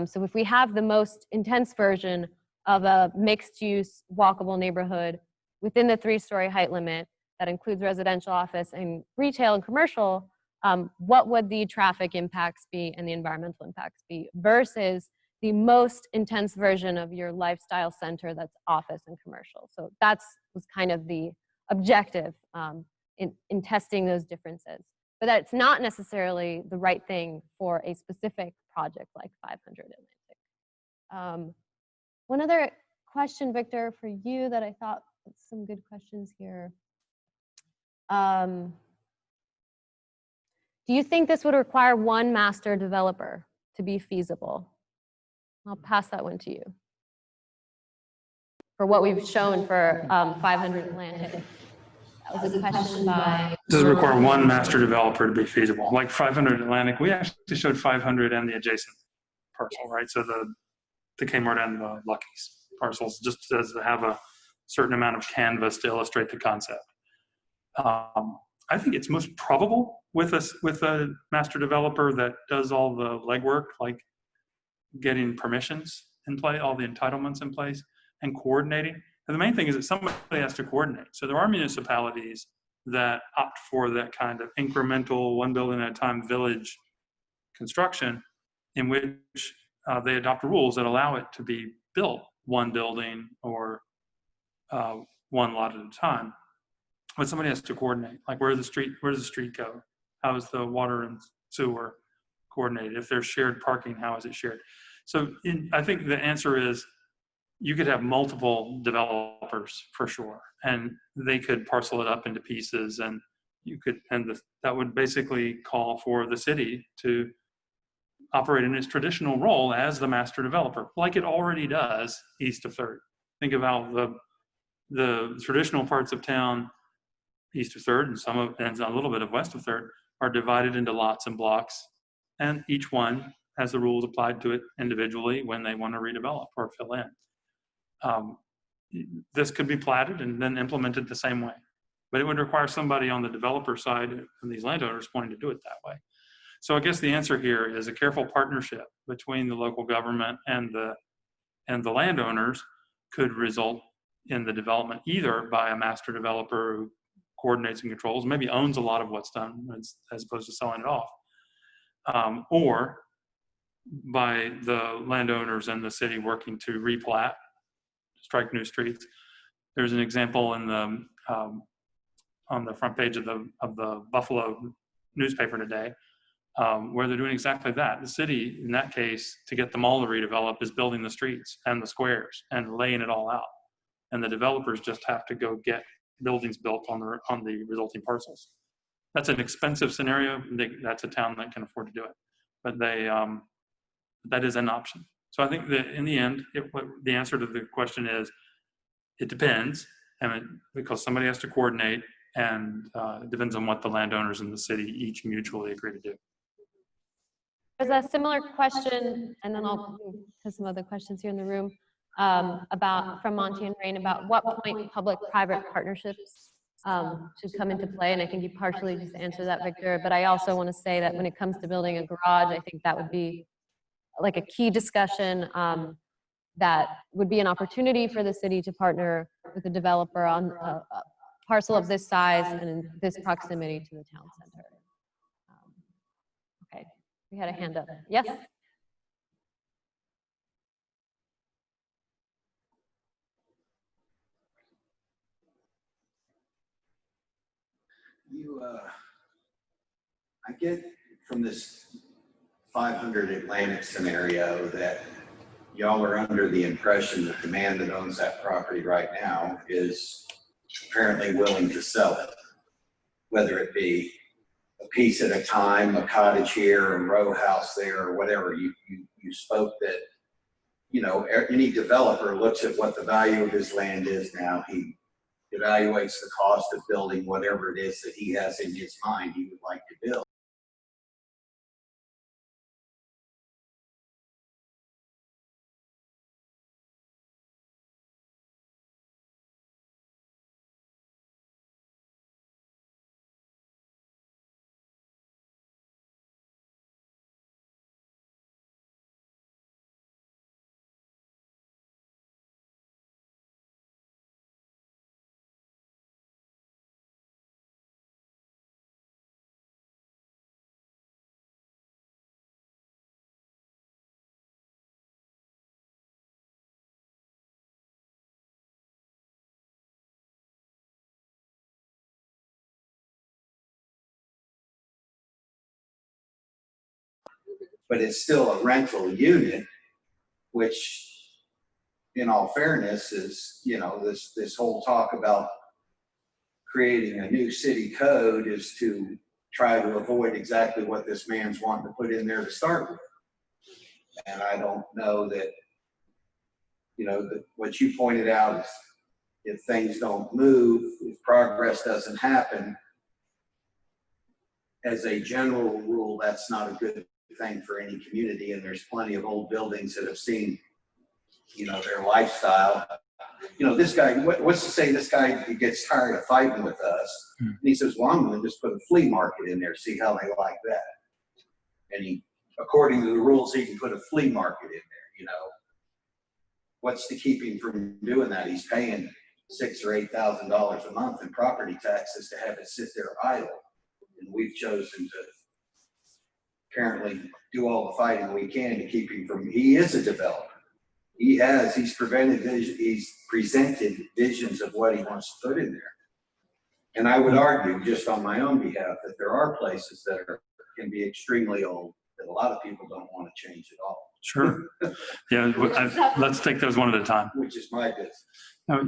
Speaker 2: So if we have the most intense version of a mixed-use walkable neighborhood within the 3-story height limit that includes residential, office, and retail and commercial, what would the traffic impacts be and the environmental impacts be versus the most intense version of your lifestyle center that's office and commercial. So that's was kind of the objective in testing those differences. But that's not necessarily the right thing for a specific project like 500 Atlantic. One other question, Victor, for you that I thought was some good questions here. Do you think this would require one master developer to be feasible? I'll pass that one to you. For what we've shown for 500 Atlantic. That was a question by...
Speaker 1: Does it require one master developer to be feasible? Like 500 Atlantic, we actually showed 500 and the adjacent parcel, right? So the Kmart and the Lucky's parcels, just as to have a certain amount of canvas to illustrate the concept. I think it's most probable with a master developer that does all the legwork, like getting permissions in play, all the entitlements in place, and coordinating. And the main thing is that somebody has to coordinate. So there are municipalities that opt for that kind of incremental, one building at a time village construction, in which they adopt rules that allow it to be built one building or one lot at a time. But somebody has to coordinate. Like where does the street go? How is the water and sewer coordinated? If there's shared parking, how is it shared? So I think the answer is you could have multiple developers for sure, and they could parcel it up into pieces, and that would basically call for the city to operate in its traditional role as the master developer, like it already does east of 3rd. Think about the traditional parts of town east of 3rd and a little bit of west of 3rd are divided into lots and blocks, and each one has the rules applied to it individually when they want to redevelop or fill in. This could be platted and then implemented the same way, but it would require somebody on the developer side and these landowners wanting to do it that way. So I guess the answer here is a careful partnership between the local government and the landowners could result in the development either by a master developer who coordinates and controls, maybe owns a lot of what's done as opposed to selling it off, or by the landowners and the city working to replat, strike new streets. There's an example in the on the front page of the Buffalo newspaper today, where they're doing exactly that. The city, in that case, to get them all to redevelop, is building the streets and the squares and laying it all out. And the developers just have to go get buildings built on the resulting parcels. That's an expensive scenario. That's a town that can afford to do it, but that is an option. So I think that in the end, the answer to the question is, it depends, because somebody has to coordinate, and it depends on what the landowners and the city each mutually agree to do.
Speaker 2: There's a similar question, and then I'll move to some other questions here in the room, from Monty and Rain about what point public-private partnerships should come into play. And I think you partially just answered that, Victor, but I also want to say that when it comes to building a garage, I think that would be like a key discussion that would be an opportunity for the city to partner with a developer on a parcel of this size and in this proximity to the town center. Okay, we had a hand up. Yes?
Speaker 6: I get from this 500 Atlantic scenario that y'all are under the impression that the man that owns that property right now is apparently willing to sell it, whether it be a piece at a time, a cottage here, a row house there, or whatever. You spoke that, you know, any developer looks at what the value of his land is now. He evaluates the cost of building whatever it is that he has in his mind he would like to build. But it's still a rental unit, which in all fairness is, you know, this whole talk about creating a new city code is to try to avoid exactly what this man's wanting to put in there to start with. And I don't know that, you know, that what you pointed out is if things don't move, if progress doesn't happen, as a general rule, that's not a good thing for any community. And there's plenty of old buildings that have seen, you know, their lifestyle. You know, this guy, what's to say this guy gets tired of fighting with us? And he says, well, I'm going to just put a flea market in there, see how they like that. And he, according to the rules, he can put a flea market in there, you know. What's to keep him from doing that? He's paying $6,000 or $8,000 a month in property taxes to have it sit there idle. And we've chosen to apparently do all the fighting we can to keep him from, he is a developer. He's presented visions of what he wants to put in there. And I would argue, just on my own behalf, that there are places that can be extremely old that a lot of people don't want to change at all.
Speaker 1: Sure. Yeah, let's take those one at a time.
Speaker 6: Which is my business.
Speaker 1: Now,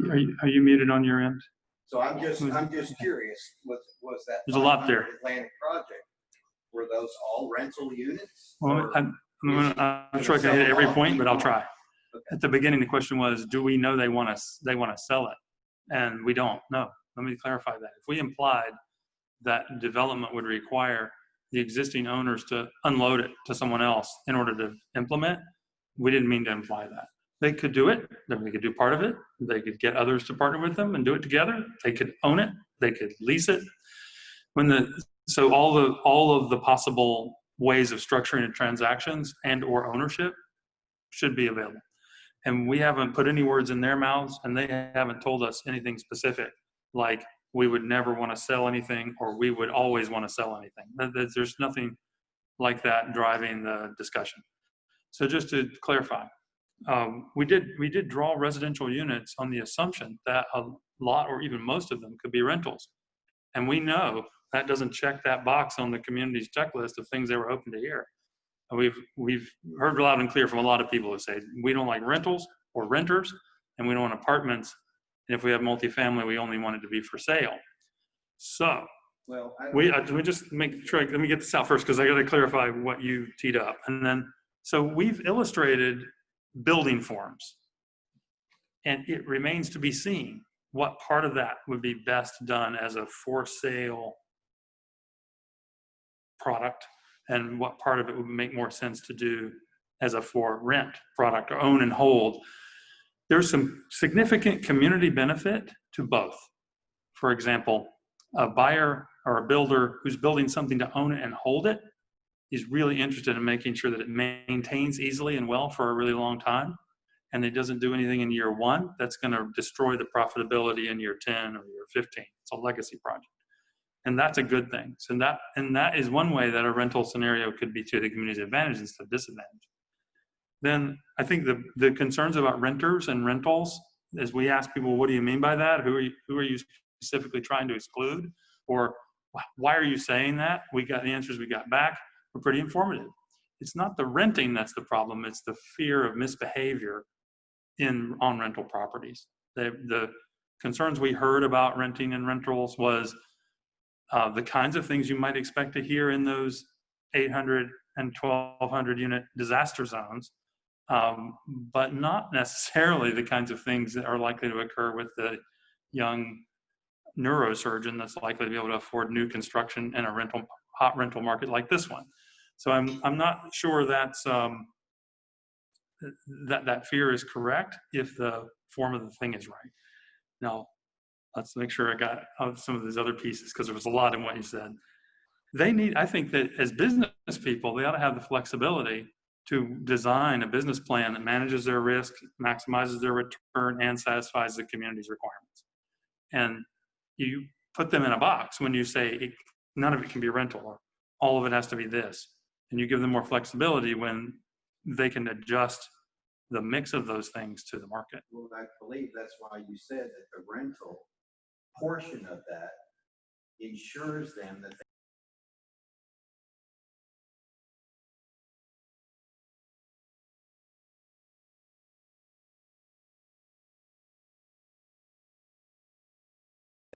Speaker 1: are you muted on your end?
Speaker 6: So I'm just curious, was that
Speaker 1: There's a lot there.
Speaker 6: Atlantic project, were those all rental units?
Speaker 1: Well, I'm sure I can hit every point, but I'll try. Okay. At the beginning, the question was, do we know they want to sell it? And we don't. No. Let me clarify that. If we implied that development would require the existing owners to unload it to someone else in order to implement. We didn't mean to imply that. They could do it, then they could do part of it. They could get others to partner with them and do it together. They could own it, they could lease it. So all of the possible ways of structuring the transactions and or ownership should be available. And we haven't put any words in their mouths, and they haven't told us anything specific, like we would never want to sell anything or we would always want to sell anything. There's nothing like that driving the discussion. So just to clarify, we did draw residential units on the assumption that a lot or even most of them could be rentals. And we know that doesn't check that box on the community's checklist of things they were hoping to hear. We've heard loud and clear from a lot of people who say, we don't like rentals or renters, and we don't want apartments. And if we have multifamily, we only want it to be for sale. So
Speaker 6: Well,
Speaker 1: let me just make sure, let me get this out first, because I got to clarify what you teed up. And then, so we've illustrated building forms, and it remains to be seen what part of that would be best done as a for sale product and what part of it would make more sense to do as a for rent product or own and hold. There's some significant community benefit to both. For example, a buyer or a builder who's building something to own it and hold it is really interested in making sure that it maintains easily and well for a really long time, and it doesn't do anything in year 1 that's going to destroy the profitability in year 10 or year 15. It's a legacy project, and that's a good thing. So that is one way that a rental scenario could be to the community's advantage instead of disadvantage. Then I think the concerns about renters and rentals, as we ask people, what do you mean by that? Who are you specifically trying to exclude? Or why are you saying that? We got the answers we got back were pretty informative. It's not the renting that's the problem. It's the fear of misbehavior on rental properties. The concerns we heard about renting and rentals was the kinds of things you might expect to hear in those 800 and 1,200 unit disaster zones, but not necessarily the kinds of things that are likely to occur with the young neurosurgeon that's likely to be able to afford new construction in a hot rental market like this one. So I'm not sure that's that fear is correct if the form of the thing is right. Now, let's make sure I got some of these other pieces, because there was a lot in what you said. I think that as business people, they ought to have the flexibility to design a business plan that manages their risk, maximizes their return, and satisfies the community's requirements. And you put them in a box when you say none of it can be rental, or all of it has to be this. And you give them more flexibility when they can adjust the mix of those things to the market.
Speaker 6: Well, I believe that's why you said that the rental portion of that ensures them that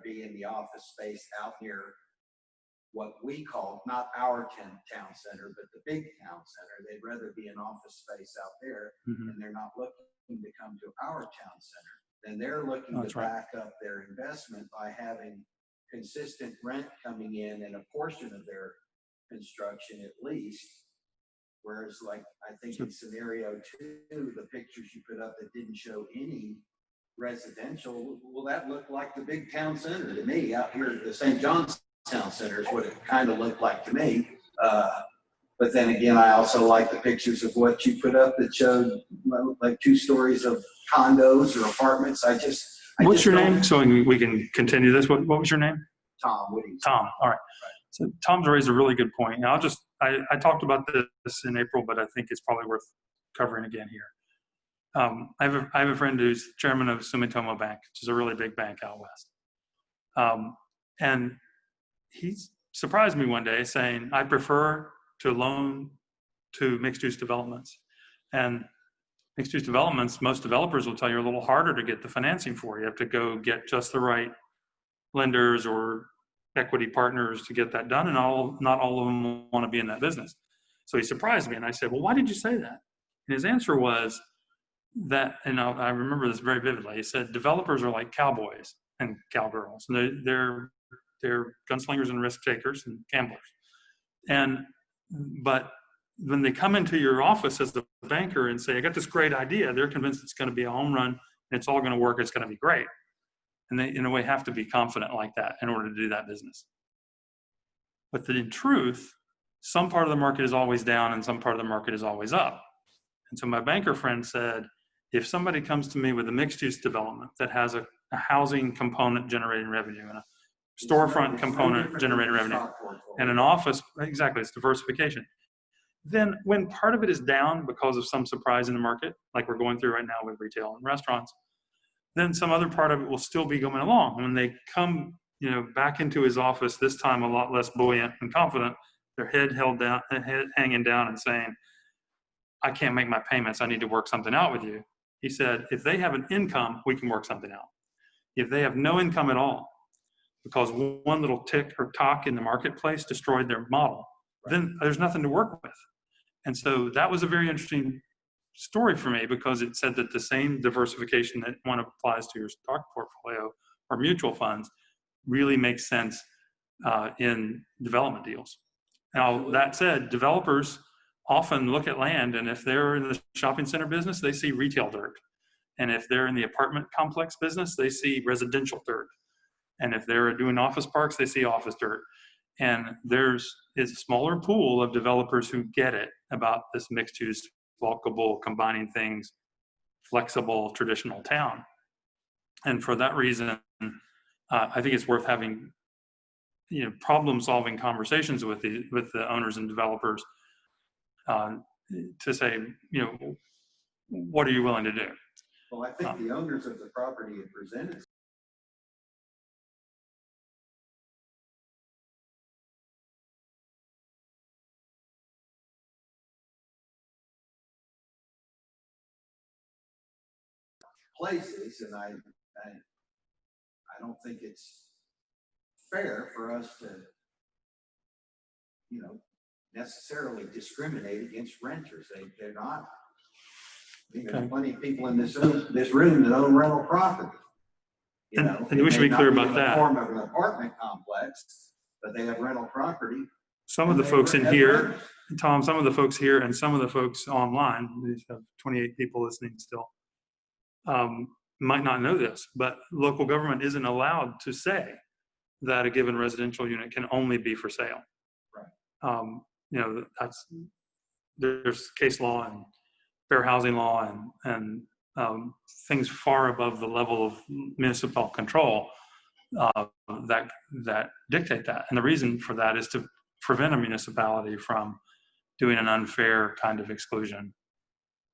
Speaker 6: they be in the office space out near what we call, not our town center, but the big town center. They'd rather be an office space out there, and they're not looking to come to our town center. Then they're looking to back up their investment by having consistent rent coming in and a portion of their construction at least. Whereas, like, I think in scenario 2, the pictures you put up that didn't show any residential, well, that looked like the big town center to me. Out here at the St. John's Town Center is what it kind of looked like to me. But then again, I also like the pictures of what you put up that showed like 2 stories of condos or apartments. What's
Speaker 1: your name? So we can continue this. What was your name?
Speaker 6: Tom Woody.
Speaker 1: Tom. All right. So Tom's raised a really good point. Now I talked about this in April, but I think it's probably worth covering again here. I have a friend who's chairman of Sumitomo Bank, which is a really big bank out west. And he surprised me one day saying, I prefer to loan to mixed-use developments. And mixed-use developments, most developers will tell you, are a little harder to get the financing for. You have to go get just the right lenders or equity partners to get that done, and not all of them want to be in that business. So he surprised me, and I said, well, why did you say that? And his answer was that, and I remember this very vividly, he said, developers are like cowboys and cowgirls. And they're gunslingers and risk takers and gamblers. But when they come into your office as the banker and say, I got this great idea, they're convinced it's going to be a home run and it's all going to work, it's going to be great. And they, in a way, have to be confident like that in order to do that business. But in truth, some part of the market is always down and some part of the market is always up. And so my banker friend said, if somebody comes to me with a mixed-use development that has a housing component generating revenue and a storefront component generating revenue and an office, exactly, it's diversification. Then when part of it is down because of some surprise in the market, like we're going through right now with retail and restaurants, then some other part of it will still be going along. When they come, back into his office, this time a lot less buoyant and confident, their head held down, head hanging down and saying, I can't make my payments, I need to work something out with you. He said, if they have an income, we can work something out. If they have no income at all, because one little tick or talk in the marketplace destroyed their model, then there's nothing to work with. And so that was a very interesting story for me, because it said that the same diversification that one applies to your stock portfolio or mutual funds really makes sense in development deals. Now, that said, developers often look at land, and if they're in the shopping center business, they see retail dirt. And if they're in the apartment complex business, they see residential dirt. And if they're doing office parks, they see office dirt. And there's a smaller pool of developers who get it about this mixed use, walkable, combining things, flexible, traditional town. And for that reason, I think it's worth having, problem-solving conversations with the owners and developers to say, what are you willing to do?
Speaker 6: Well, I think the owners of the property have presented places, and I don't think it's fair for us to, necessarily discriminate against renters. They're not. There's plenty of people in this room that own rental property.
Speaker 1: And we should be clear about that.
Speaker 6: Form of an apartment complex, but they have rental property.
Speaker 1: Some of the folks in here, Tom, some of the folks here and some of the folks online, we have 28 people listening still, might not know this, but local government isn't allowed to say that a given residential unit can only be for sale. Right. There's case law and fair housing law and things far above the level of municipal control that dictate that. And the reason for that is to prevent a municipality from doing an unfair kind of exclusion.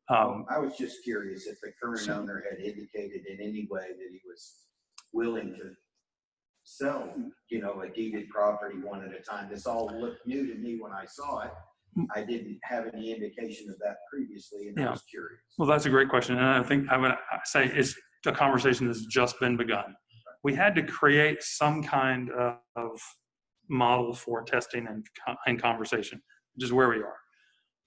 Speaker 6: I was just curious if the current owner had indicated in any way that he was willing to sell, a deeded property one at a time. This all looked new to me when I saw it. I didn't have any indication of that previously, and I was curious.
Speaker 1: Well, that's a great question. And I think I would say it's a conversation that's just been begun. We had to create some kind of model for testing and conversation, which is where we are.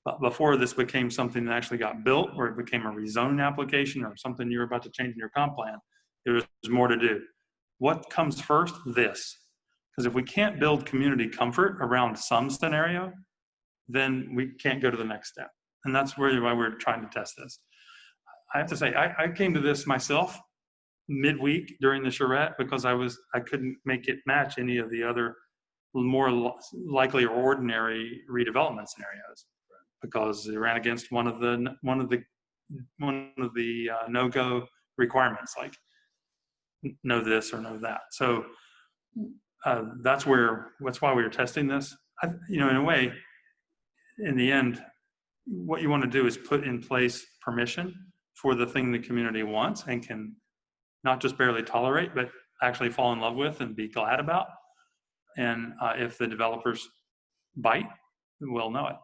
Speaker 1: But before this became something that actually got built, or it became a rezoning application or something you were about to change in your comp plan, there was more to do. What comes first? This. Because if we can't build community comfort around some scenario, then we can't go to the next step. And that's really why we're trying to test this. I have to say, I came to this myself midweek during the charrette because I couldn't make it match any of the other more likely or ordinary redevelopment scenarios, because it ran against one of the no-go requirements, like know this or know that. So that's why we were testing this. In a way, in the end, what you want to do is put in place permission for the thing the community wants and can not just barely tolerate, but actually fall in love with and be glad about. And if the developers bite, we'll know it.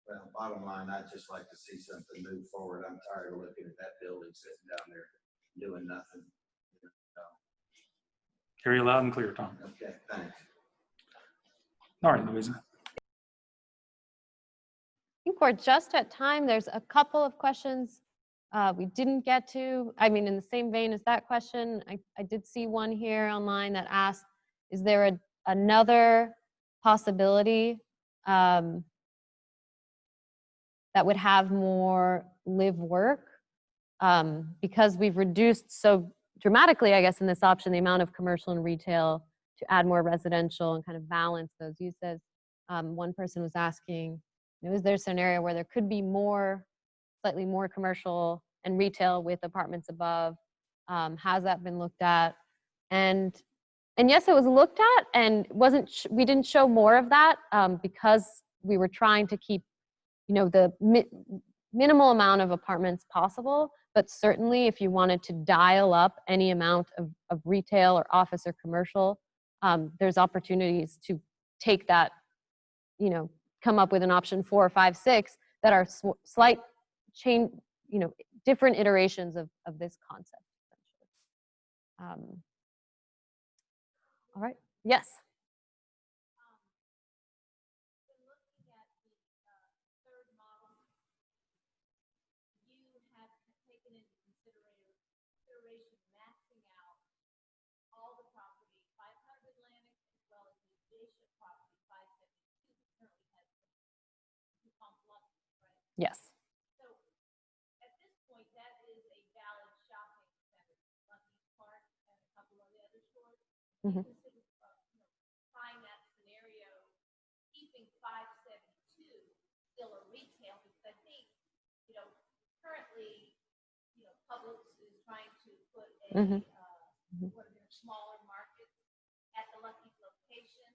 Speaker 6: Well, bottom line, I'd just like to see something move forward. I'm tired of looking at that building sitting down there doing nothing.
Speaker 1: Hear you loud and clear, Tom.
Speaker 6: Okay, thanks.
Speaker 2: I
Speaker 1: All right, Louisa.
Speaker 2: think we're just at time. There's a couple of questions we didn't get to. I mean, in the same vein as that question, I did see one here online that asked, is there another possibility that would have more live work because we've reduced so dramatically, I guess, in this option, the amount of commercial and retail to add more residential and kind of balance those uses. One person was asking, is there a scenario where there could be more, slightly more commercial and retail with apartments above? Has that been looked at? And yes, it was looked at, and we didn't show more of that because we were trying to keep, the minimal amount of apartments possible. But certainly, if you wanted to dial up any amount of retail or office or commercial, there's opportunities to take that, come up with an option 4 or 5, 6 that are slight change, different iterations of this concept. All right. Yes.
Speaker 4: When looking at the third model, you have taken into consideration maxing out all the property, 500 Atlantic, as well as the adjacent property, 572, that currently has two complexes, right?
Speaker 2: Yes.
Speaker 4: So at this point, that is a valid shopping center, Lucky's Park and a couple of the other stores.
Speaker 2: Mhm.
Speaker 4: Consider trying that scenario, keeping 572 still a retail, because I think, currently, Publix is trying to put a one of their smaller markets at the Lucky's location,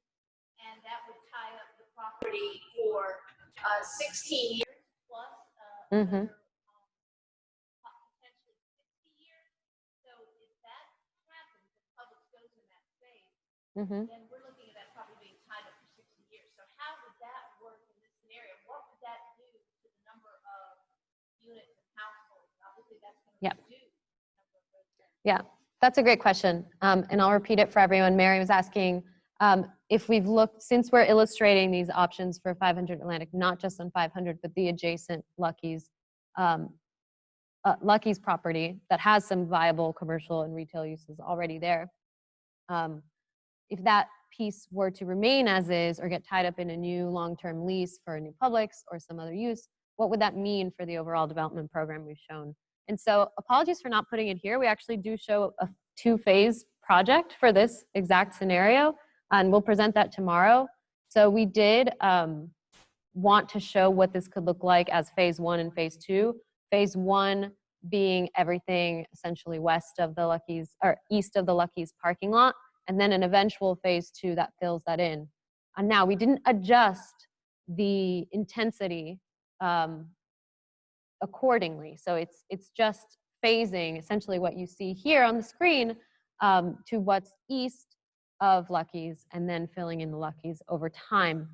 Speaker 4: and that would tie up the property for 16 years plus
Speaker 2: Mhm.
Speaker 4: another, potentially 60 years. So if that happens, if Publix goes in that phase,
Speaker 2: Mhm.
Speaker 4: then we're looking at that property being tied up for 60 years. So how would that work in this scenario? What would that do to the number of units and households? Obviously, that's going to
Speaker 2: Yeah.
Speaker 4: reduce the number of residents.
Speaker 2: Yeah, that's a great question. And I'll repeat it for everyone. Mary was asking if we've looked, since we're illustrating these options for 500 Atlantic, not just on 500, but the adjacent Lucky's property that has some viable commercial and retail uses already there. If that piece were to remain as is or get tied up in a new long-term lease for a new Publix or some other use, what would that mean for the overall development program we've shown? And so apologies for not putting it here. We actually do show a 2-phase project for this exact scenario, and we'll present that tomorrow. So we did want to show what this could look like as phase 1 and phase 2. Phase 1 being everything essentially west of the Lucky's or east of the Lucky's parking lot, and then an eventual phase 2 that fills that in. And now we didn't adjust the intensity accordingly. So it's just phasing essentially what you see here on the screen to what's east of Lucky's and then filling in the Lucky's over time.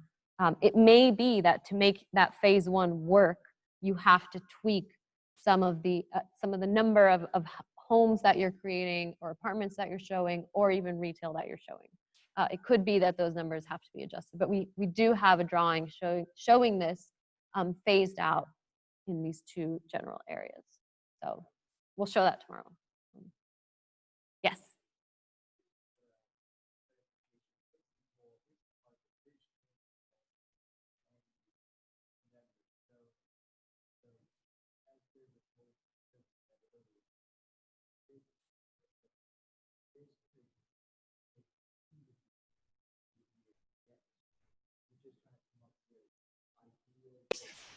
Speaker 2: It may be that to make that phase 1 work, you have to tweak some of the number of homes that you're creating or apartments that you're showing or even retail that you're showing. It could be that those numbers have to be adjusted, but we do have a drawing showing this phased out in these 2 general areas. So we'll show that tomorrow. Yes.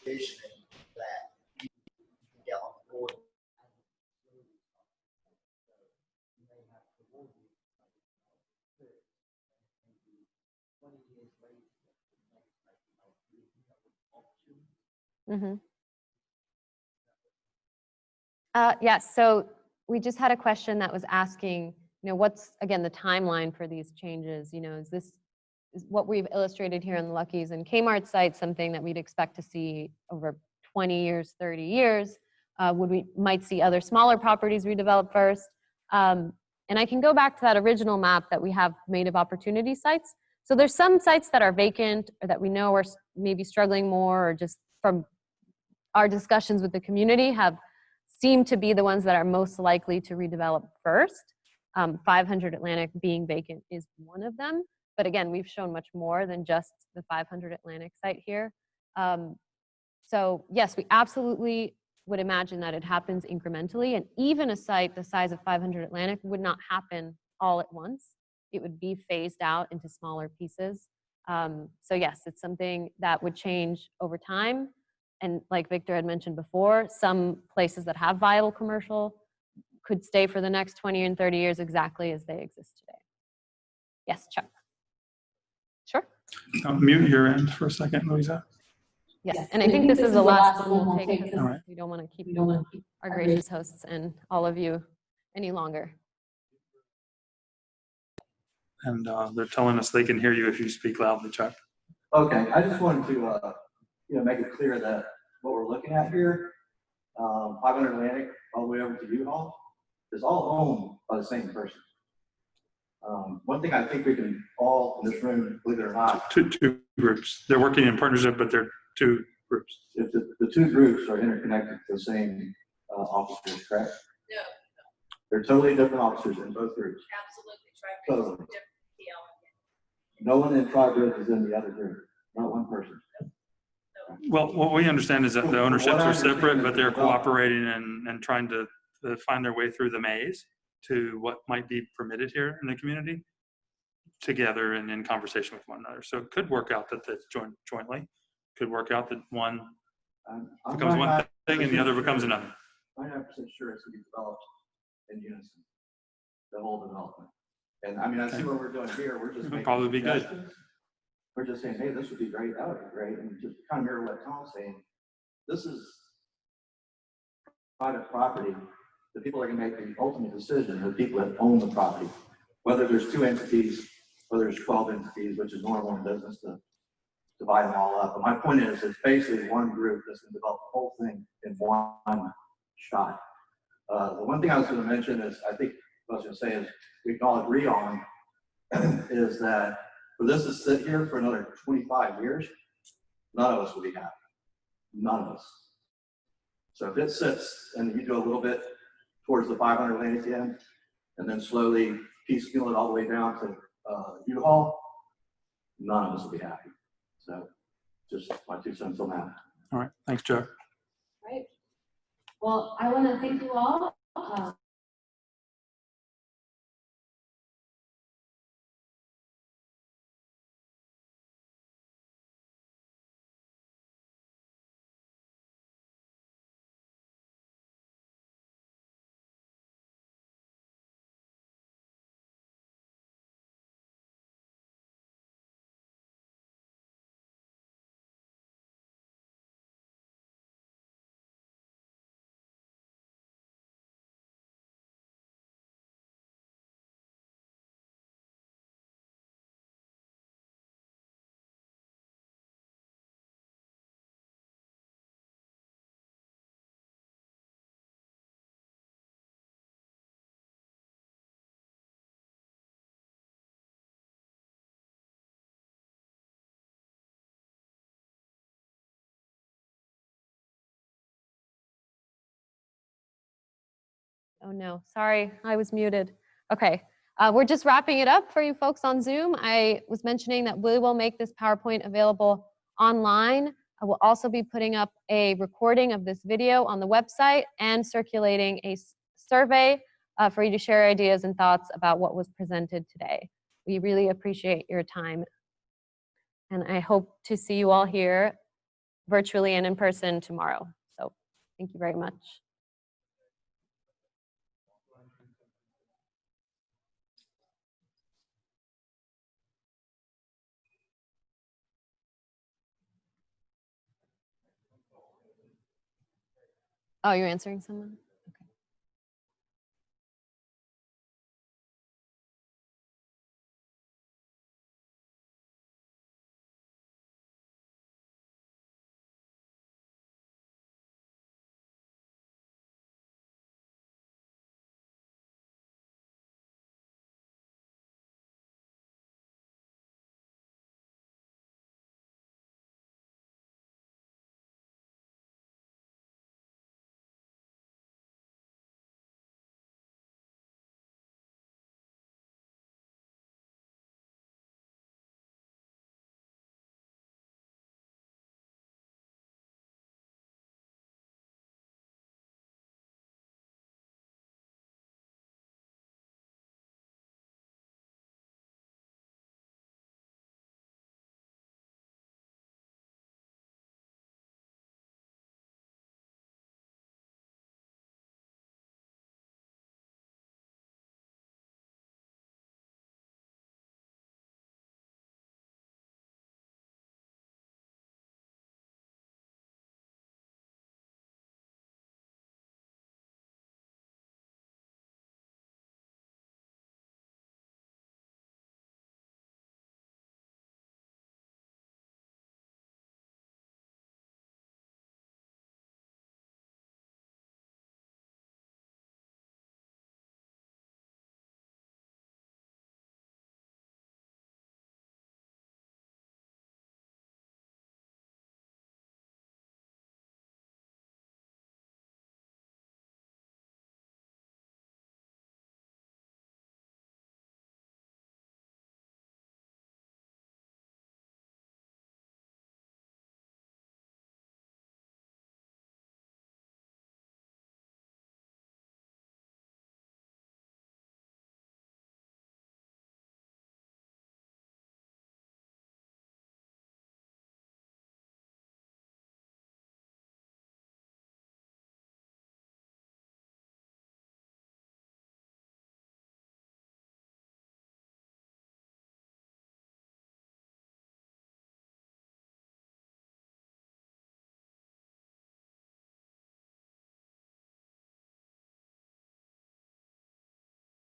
Speaker 7: Visioning that you get on board. You may have to warn you, 20 years later,
Speaker 2: Mm-hmm. Yes, so we just had a question that was asking, what's, again, the timeline for these changes? Is what we've illustrated here on the Lucky's and Kmart site something that we'd expect to see over 20 years, 30 years? Might see other smaller properties redeveloped first? And I can go back to that original map that we have made of opportunity sites. So there's some sites that are vacant or that we know are maybe struggling more, or just from our discussions with the community have seemed to be the ones that are most likely to redevelop first. 500 Atlantic being vacant is one of them. But again, we've shown much more than just the 500 Atlantic site here. So yes, we absolutely would imagine that it happens incrementally, and even a site the size of 500 Atlantic would not happen all at once. It would be phased out into smaller pieces. So yes, it's something that would change over time. And like Victor had mentioned before, some places that have viable commercial could stay for the next 20 and 30 years exactly as they exist today. Yes, Chuck. Sure.
Speaker 1: Mute your end for a second, Louisa.
Speaker 2: Yes, and I think this is the last one we'll take because
Speaker 1: All right.
Speaker 2: we don't want to keep our gracious hosts and all of you any longer.
Speaker 1: And they're telling us they can hear you if you speak loudly, Chuck.
Speaker 5: Okay, I just wanted to, make it clear that what we're looking at here, 500 Atlantic all the way over to U-Haul, is all owned by the same person. One thing I think we can all in this room, believe it or not,
Speaker 1: Two groups. They're working in partnership, but they're two groups.
Speaker 5: if the two groups are interconnected to the same officers, correct?
Speaker 4: No,
Speaker 5: They're totally different officers in both groups.
Speaker 4: absolutely. Tri-Bridge is a
Speaker 5: Totally.
Speaker 4: different deal.
Speaker 5: No one in Tri-Bridge is in the other group, not one person.
Speaker 1: Well, what we understand is that the
Speaker 5: From what
Speaker 1: ownerships
Speaker 5: I
Speaker 1: are separate,
Speaker 5: understand
Speaker 1: but
Speaker 5: is
Speaker 1: they're
Speaker 5: the development-
Speaker 1: cooperating and trying to find their way through the maze to what might be permitted here in the community together and in conversation with one another. So it could work out that that's jointly, could work out that one
Speaker 5: I'm
Speaker 1: becomes one
Speaker 5: 99%
Speaker 1: thing and the other becomes
Speaker 5: sure-
Speaker 1: another.
Speaker 5: 99% sure it's gonna be developed in unison, the whole development. And I mean, I see what we're doing here, we're just
Speaker 1: It'll
Speaker 5: making
Speaker 1: probably be good.
Speaker 5: suggestions. We're just saying, hey, this would be great, that would be great, and just kind of mirror what Tom's saying. This is private property. The people are gonna make the ultimate decision, the people that own the property. Whether there's 2 entities, whether there's 12 entities, which is normal in business to divide them all up. But my point is, it's basically one group that's gonna develop the whole thing in one shot. The one thing I was gonna mention is, I think what I was gonna say is, we can all agree on, is that for this to sit here for another 25 years, none of us will be happy. None of us. So if it sits and you do a little bit towards the 500 lane again, and then slowly piecemeal it all the way down to U-Haul, none of us will be happy. So just my 2 cents on that.
Speaker 1: All right, thanks, Joe.
Speaker 2: Right. Well, I want to thank you all. Oh no, sorry, I was muted. Okay, we're just wrapping it up for you folks on Zoom. I was mentioning that we will make this PowerPoint available online. I will also be putting up a recording of this video on the website and circulating a survey for you to share ideas and thoughts about what was presented today. We really appreciate your time. And I hope to see you all here virtually and in person tomorrow. So thank you very much. Oh, you're answering someone?